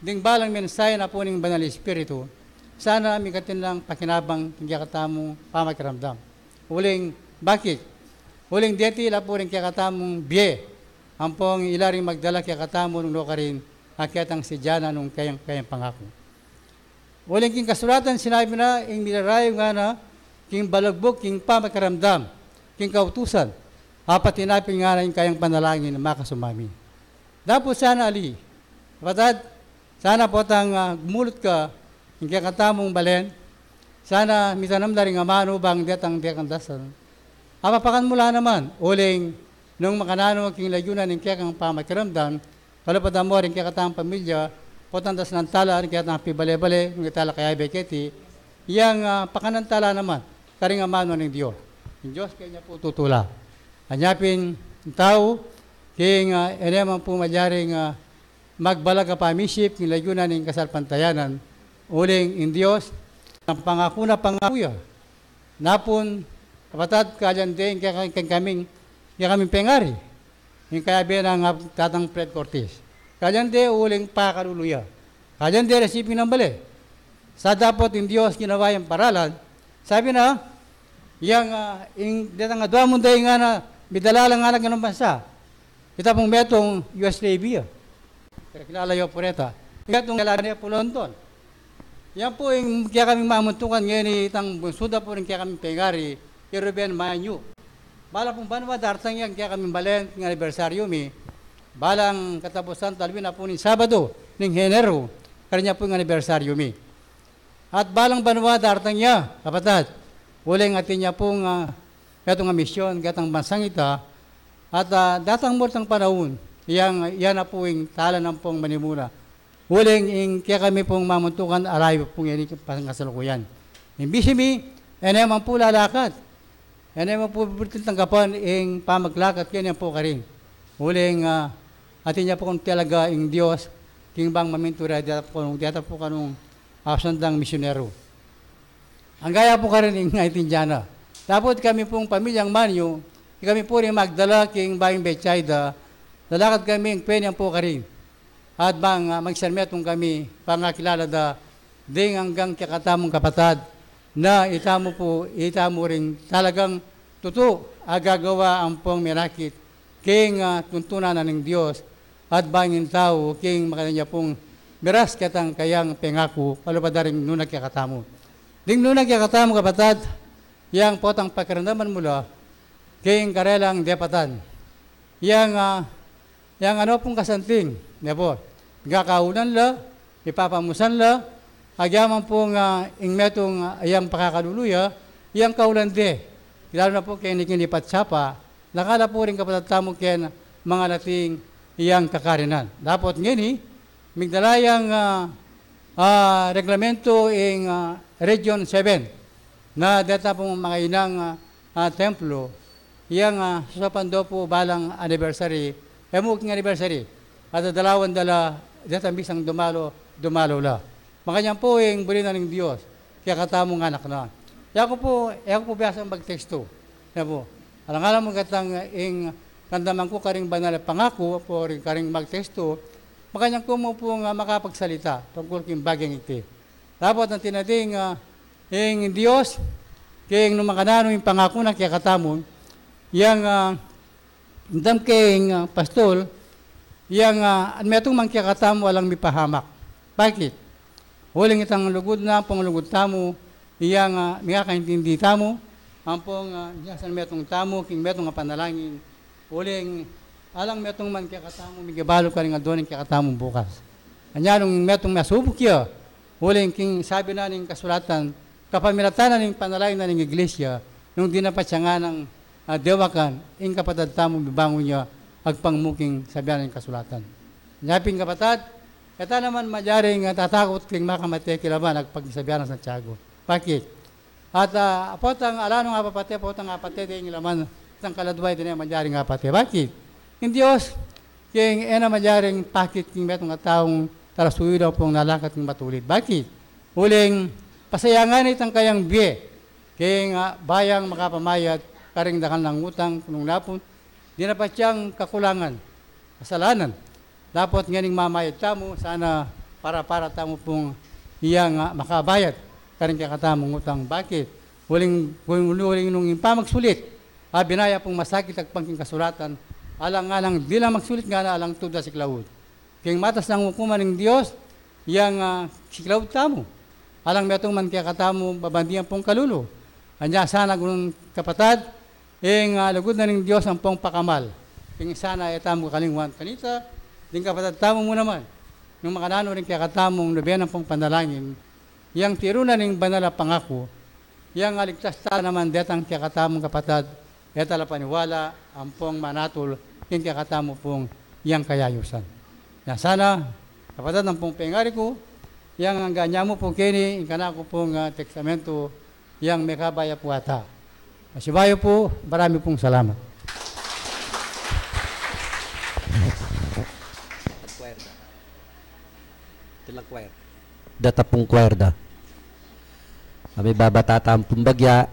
Speaker 6: ding balang mensahe na po ng Banal Espiritu, sana mikatin lang pakinabang hindi katamong pamakiramdam. Uling, bakit? Uling deti la po rin kaya katamong biye, ang pong ilaring magdala kaya katamo nung loka rin, akitang si Diana nung kayang pangako. Uling king kasulatan, sinabi na, ing milarayo nga na, king balagbog, king pamakiramdam, king kautusan, apat tinapin nga na yung kayang panalangin na makasumami. Dapat sana ali, kapatid, sana po tang gumulot ka, yung kaya katamong balen, sana mitanam na rin amano bang detang dasal. Apapakan mula naman, uling, nung makanano king lagyunan ng kaya kang pamakiramdam, kalapad mo rin kaya katamang pamilya, potandas ng tala, rin kaya tamang pibale-bale, ng itala kaya beketi, yang pakanantala naman, karing amano ng Diyos. Yung Diyos kaya niya po tutula. Anyapin, tao, king eneman po madyaring magbalag ka pamisip, ng layunan ng kasalpantayanan, uling in Diyos, ang pangako na pangakuya. Napon, kapatad, kalyan din, kaya kaming pengari. Yung kaya ng tatang Fred Cortez. Kalyan din, uling pakaluluya. Kalyan din, resipin ng bali. Sa dapat in Diyos ginawa yung paralan, sabi na, yang datang adwa mo dahil nga na bidalala nga ng bansa. Kita pong metong US Navy. Kilala yung pureta. Itong kilala niya po London. Yan po yung kaya kami mamuntukan ngayon itang bunsuda po rin kaya kami pengari, Ruben Manyu. Bala pong banwa dartang yan kaya kami balen ng anibersaryo mi. Balang katapusan talwin na po ni Sabado, ng Henero, kanya po yung anibersaryo mi. At balang banwa dartang niya, kapatad, uling atin niya pong itong misyon, gatang bansang ita, at datang mo tang panahon, yan na po yung tala ng pong manimula. Uling kaya kami pong mamuntukan, arayo pong yan kasalukuyan. Imbisi mi, yan po lalakad. Yan po tanggapan yung pamaglakad, kaya po ka rin. Uling atin niya po kung talaga yung Diyos, king bang mamintura, dito po kanong sandang misyonero. Ang gaya po ka rin yung Indiana. Dapat kami pong pamilyang Manyo, kami po rin magdala king bayang Betsaida, lalakad kami yung penyang po ka rin. At bang magsalmetong kami, pangakilala da, ding hanggang kakatamong kapatad, na itamo rin talagang totoo, agagawa ang pong mirakit, king tuntunan ng Diyos, at bangin tao, king makanya pong miras katang kayang pengako, palupadaring nunag kakatamo. Ding nunag kakatamo kapatad, yang potang pakiramdaman mula, king karelang depatan. Yang ano pong kasanting, po, gakaunan la, ipapamusan la, agyaman pong ingmetong ayang pakakaluluya, yang kaulande, lalo na po kayo nikinipat sapa, nakala po rin kapatid tamo ken mga lating iyang kakarinan. Dapat ngini, migdalayang reglamento in Region 7 na data pong mga inang templo, iyang susapando po balang anniversary, emuking anniversary, at dalawan dala, data bisang dumalo la. Makanyang po yung bulinan ng Diyos, kaya katamong anak na. Ako po biyasang magteksto. Yan po. Alang-alam mo katang kandaman ko karing banal pangako po rin karing magteksto, makanyang ko mo po makapagsalita tungkol king bagyang iti. Dapat ang tinading yung Diyos, kaya yung numakanano yung pangako na kaya katamon, yung indam kayong pastol, yung metong man kaya katamo walang mipahamak. Bakit? Huling itang lugod na, pong lugod tamo, iyang mikakaintindi tamo, ang pong yasan metong tamo, king metong panalangin, huling alang metong man kaya katamo, migabalo ka rin adonin kaya katamo bukas. Kanya nung metong masubok ya, huling king sabi na ng kasulatan, kapamilatan na ng panalangin na ng iglesia, nung dinapat siya nga ng dewakan, ing kapatad tamo, bibangon niya, agpangmuking sabihan ng kasulatan. Nyaping kapatad, kata naman madyaring tatakot king makamate kilaban agpagsabihan ng Santiago. Bakit? At apotang alanong apapate, apotang apate din ilaman ng kaladway din madyaring apate. Bakit? Yung Diyos, king madyaring pakit king metong taong tarasuyo daw pong nalakat ng matulid. Bakit? Huling pasayangan itang kayang biye, king bayang makapamayat, karing dakal ng utang, nung napon, di na pa siyang kakulangan, kasalanan. Dapat nganing mamayad tamo, sana para tamo pong iyang makabayad, karing kakatamong utang. Bakit? Huling nung impamagsulit, binaya pong masakit at pangking kasulatan, alang-alang, di lang magsulit nga na alang tuda si Claud. King matas ng hukuman ng Diyos, iyang si Claud tamo. Alang metong man kaya katamo, babandiyan pong kalulo. Anya sana kung kapatad, lugod na ng Diyos ang pong pakamal. King sana etamo kalingwan kanita, din kapatad tamo mo naman. Nung makanano rin kaya katamong nubiyan pong panalangin, yang tirunan ng banala pangako, yang aligtas ta naman detang kaya katamong kapatad, etala paniwala, ang pong manatol, yung kaya katamo pong yang kayayusan. Ya sana, kapatad ng pong pengari ko, yang ang ganya mo pong kini, yung kanako pong testamento, yang may kabaya po ata. Masibayo po, marami pong salamat.
Speaker 4: Datapong kwerda. Kami babatata ang pumbagya.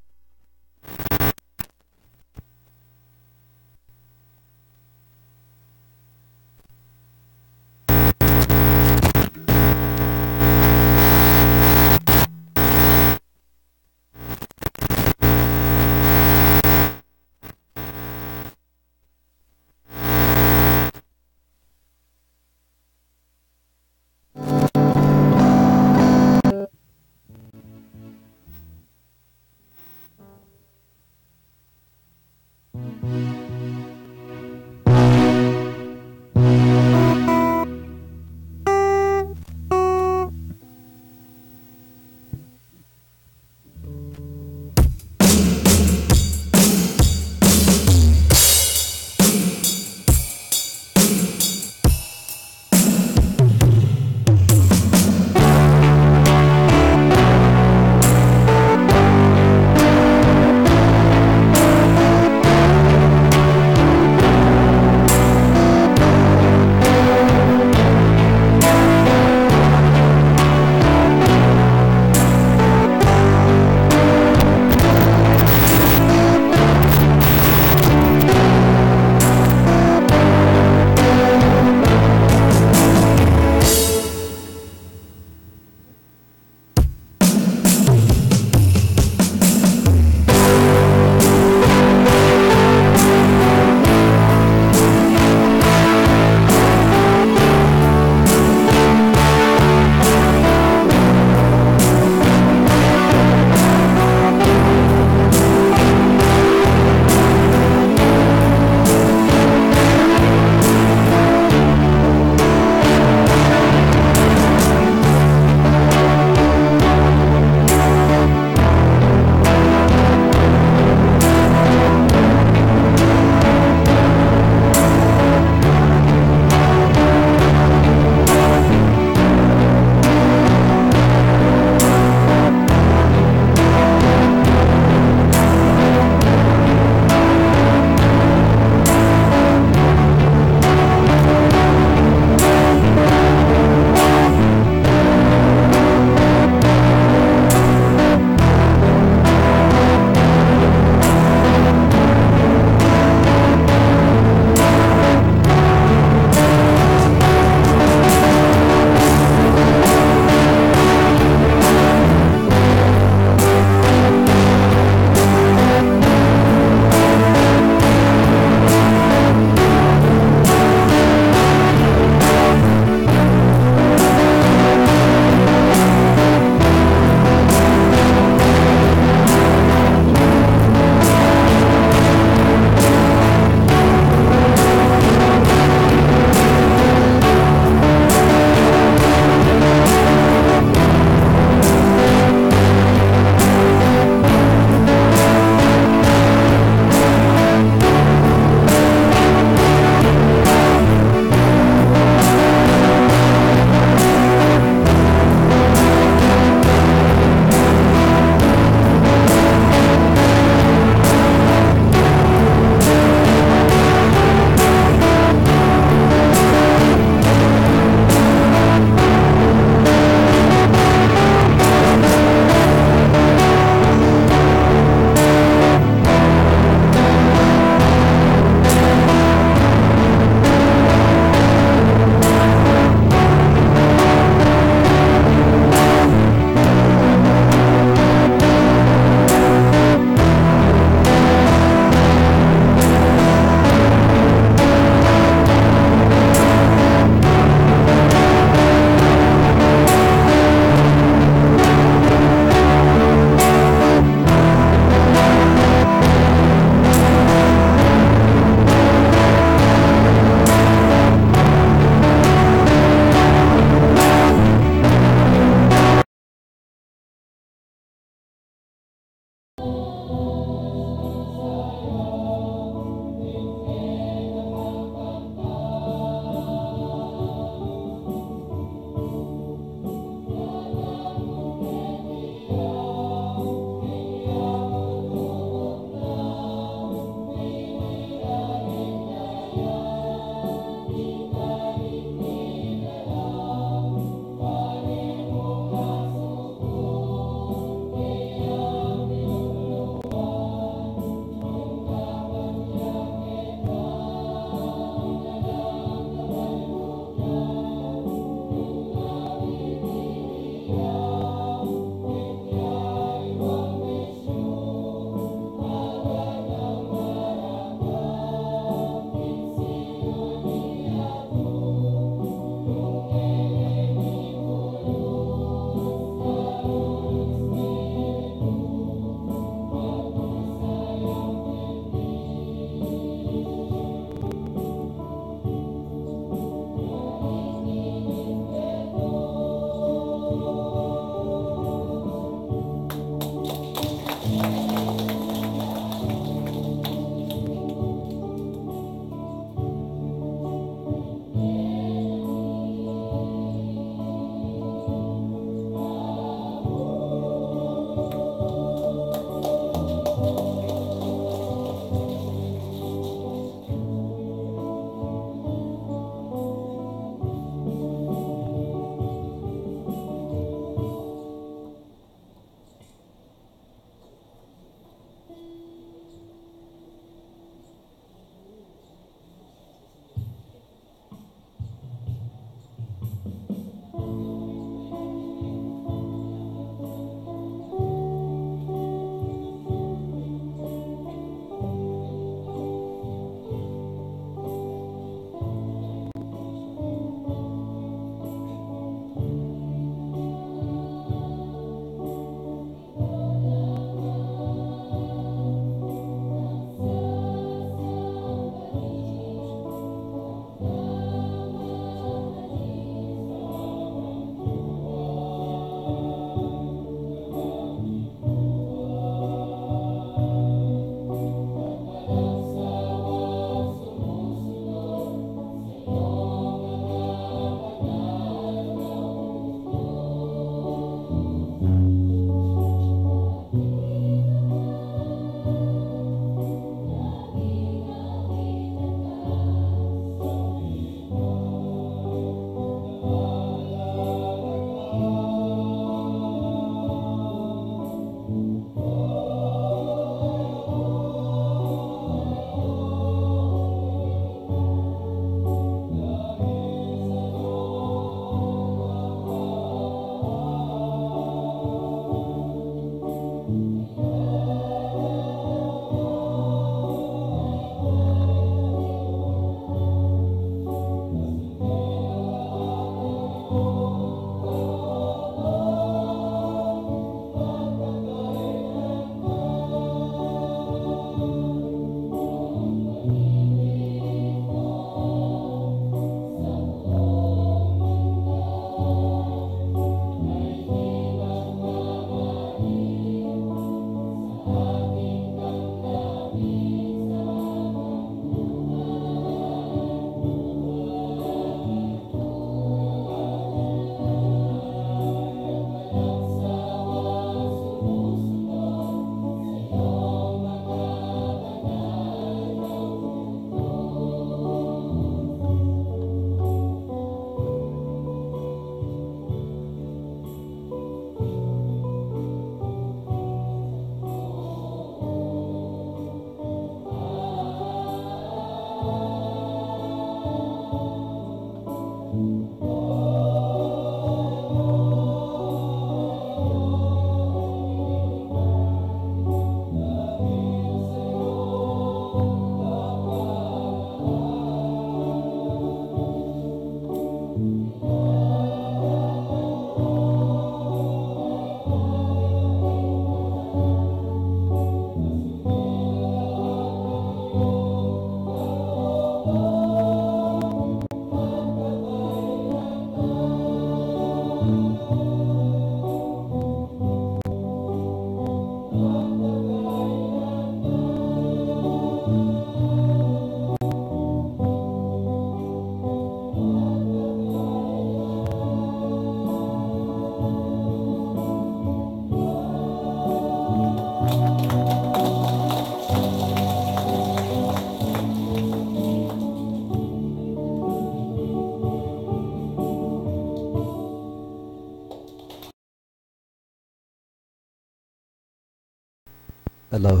Speaker 4: Hello.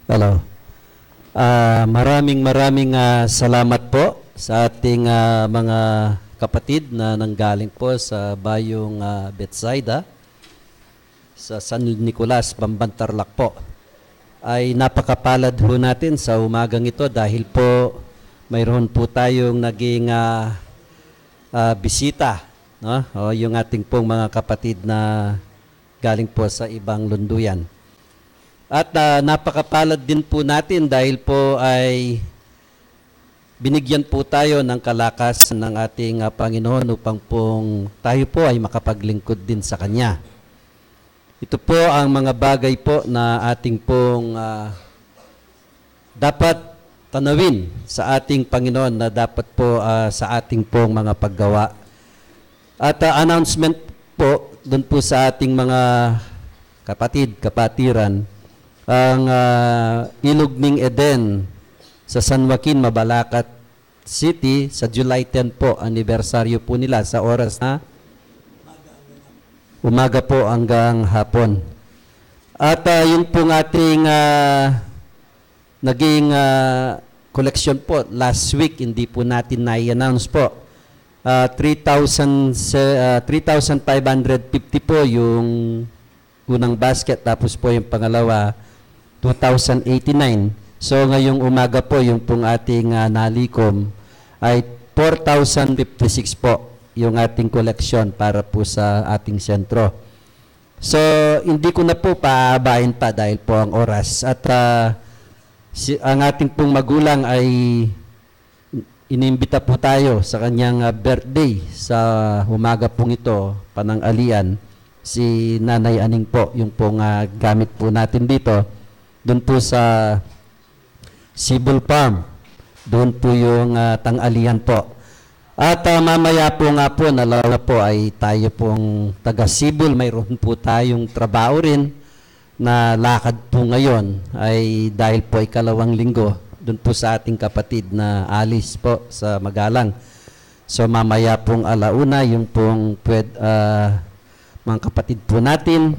Speaker 4: Hello. Maraming salamat po sa ating mga kapatid na nanggaling po sa bayong Bethsaida sa San Nicolas, Bambantarlac po. Ay napakapalad ho natin sa umagang ito dahil po mayroon po tayong naging bisita, no? O yung ating pong mga kapatid na galing po sa ibang lunduyan. At napakapalad din po natin dahil po ay binigyan po tayo ng kalakasan ng ating Panginoon upang pong tayo po ay makapaglingkod din sa Kanya. Ito po ang mga bagay po na ating pong dapat tanawin sa ating Panginoon na dapat po sa ating pong mga paggawa. At announcement po doon po sa ating mga kapatid, kapatiran, ang Ilog ng Eden sa San Joaquin, Mabalacat City sa July 10 po, anibersaryo po nila sa oras na umaga po hanggang hapon. At yung pong ating naging collection po last week, hindi po natin na-announce po. 3,550 po yung unang basket, tapos po yung pangalawa 2,089. So ngayong umaga po yung pong ating nalikom ay 4,056 po yung ating collection para po sa ating sentro. So hindi ko na po paabahin pa dahil po ang oras. At ang ating pong magulang ay inimbita po tayo sa kanyang birthday sa umaga pong ito, panangalian, si Nanay Aning po, yung pong gamit po natin dito. Doon po sa Sibol Farm, doon po yung tangalian po. At mamaya po nga po, nalala po ay tayo pong taga Sibol, mayroon po tayong trabaho rin na lakad po ngayon ay dahil po ay 2 linggo doon po sa ating kapatid na Alice po sa Magalang. So mamaya pong 1:00 yung pong mga kapatid po natin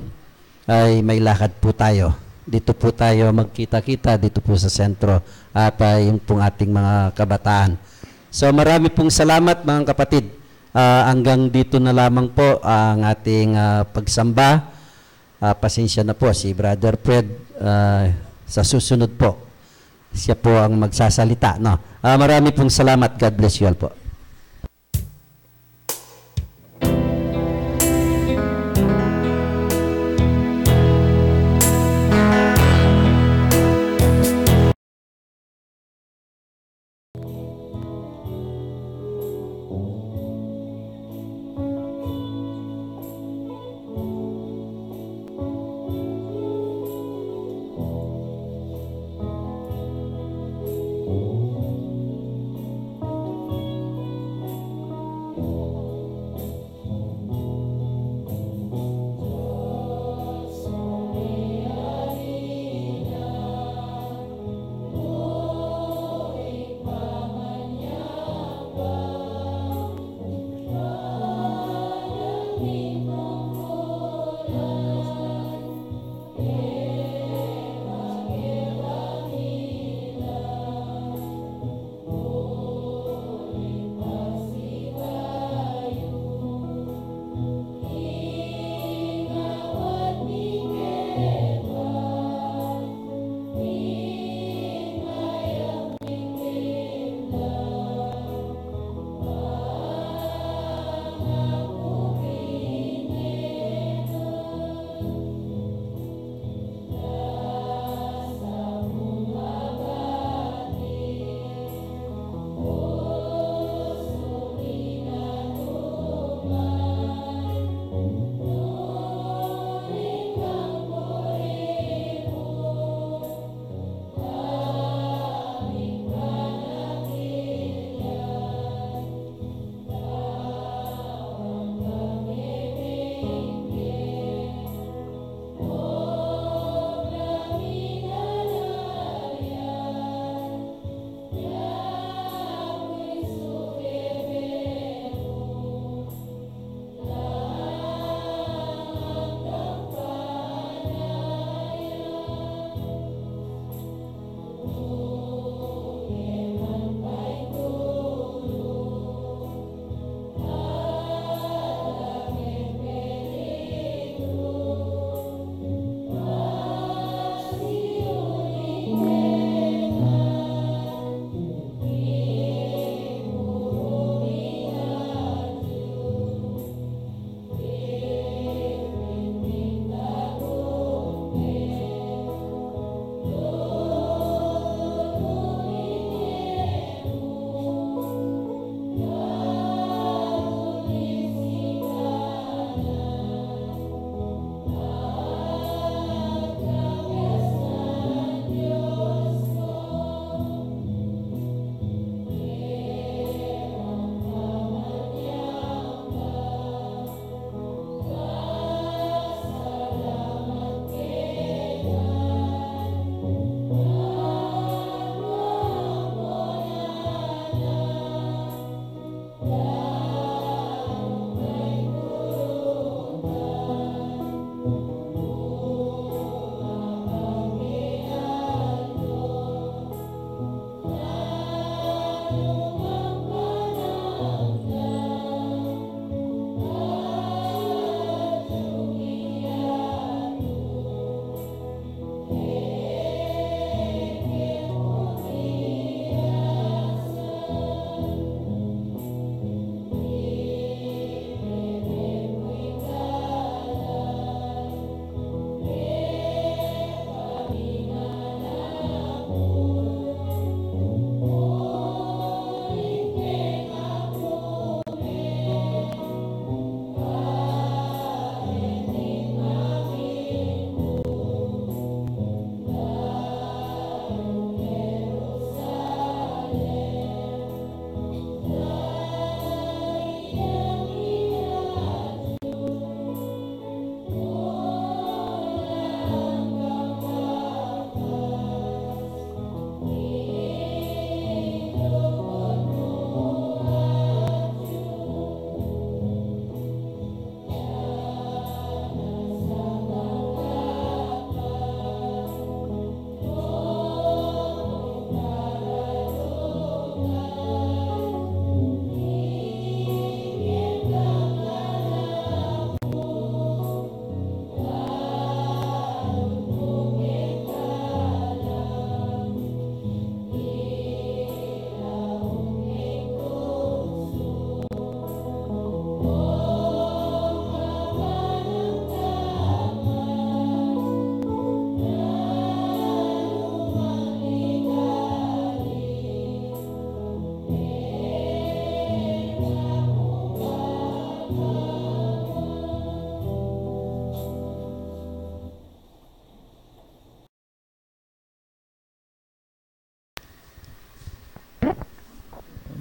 Speaker 4: ay may lakad po tayo. Dito po tayo magkita-kita dito po sa sentro at yung pong ating mga kabataan. So marami pong salamat mga kapatid. Hanggang dito na lamang po ang ating pagsamba. Pasensya na po si Brother Fred, sa susunod po. Siya po ang magsasalita. No? Marami pong salamat. God bless you all po.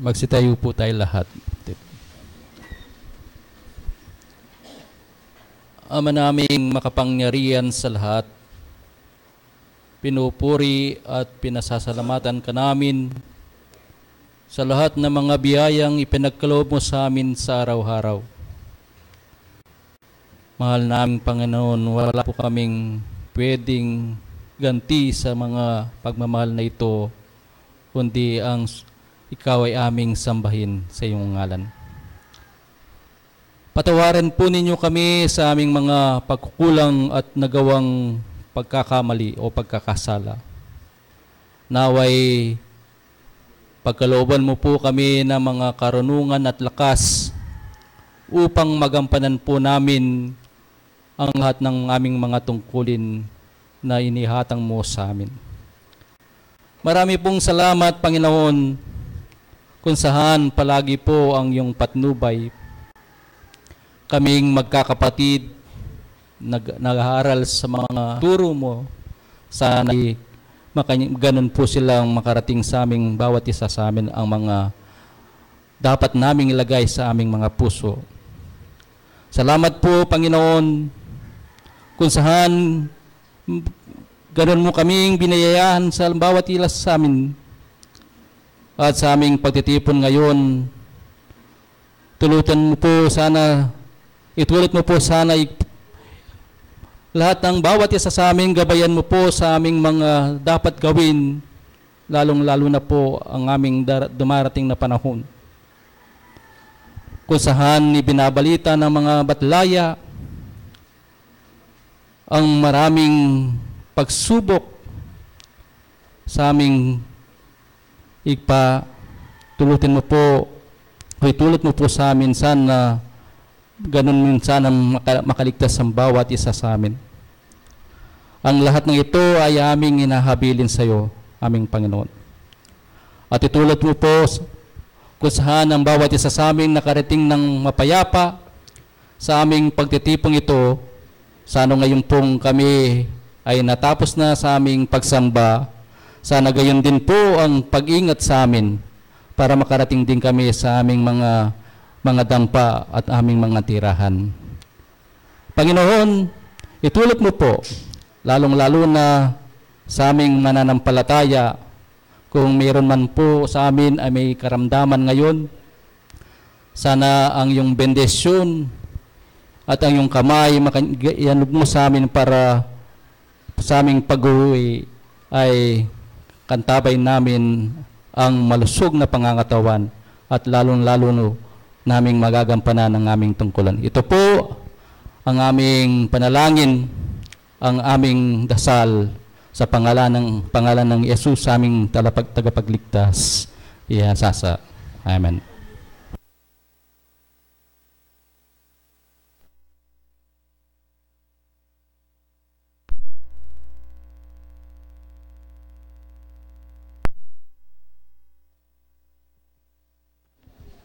Speaker 7: Magsitayo po tayo lahat. Ama naming makapangyarihan sa lahat, pinupuri at pinasasalamatan ka namin sa lahat ng mga biyayang ipinagkaloob mo sa amin sa araw-araw. Mahal naming Panginoon, wala po kaming pwedeng ganti sa mga pagmamahal na ito, kundi ang ikaw ay aming sambahin sa iyong ngalan. Patawarin po ninyo kami sa aming mga pagkukulang at nagawang pagkakamali o pagkakasala. Naway pagkalooban mo po kami ng mga karunungan at lakas upang magampanan po namin ang lahat ng aming mga tungkulin na inihatang mo sa amin. Marami pong salamat, Panginoon, kung saan palagi po ang iyong patnubay. Kaming magkakapatid, nag-aaral sa mga turo mo, sana ganun po silang makarating sa aming bawat isa sa amin ang mga dapat naming ilagay sa aming mga puso. Salamat po, Panginoon, kung saan ganun mo kaming binayayahan sa bawat ilas sa amin. At sa aming pagtitipon ngayon, itulot mo po sana lahat ng bawat isa sa amin, gabayan mo po sa aming mga dapat gawin, lalong-lalo na po ang aming dumarating na panahon. Kung saan ibinabalita ng mga batlaya ang maraming pagsubok sa aming itulot mo po sa amin sana ganun minsan ang makaligtas ang bawat isa sa amin. Ang lahat ng ito ay aming hinahabilin sa iyo, aming Panginoon. At itulot mo po kung saan ang bawat isa sa amin nakarating ng mapayapa sa aming pagtitipong ito. Sana ngayon pong kami ay natapos na sa aming pagsamba. Sana gayon din po ang pag-ingat sa amin para makarating din kami sa aming mga dampa at aming mga tirahan. Panginoon, itulot mo po, lalong-lalo na sa aming mananampalataya, kung mayroon man po sa amin ay may karamdaman ngayon, sana ang iyong bendisyon at ang iyong kamay ianod mo sa amin para sa aming pag-uwi ay kantabay namin ang malusog na pangangatawan at lalong-lalo naming magagampanan ang aming tungkulan. Ito po ang aming panalangin, ang aming dasal sa pangalan ng Yesus, sa aming tagapagligtas. Ihasasa. Amen.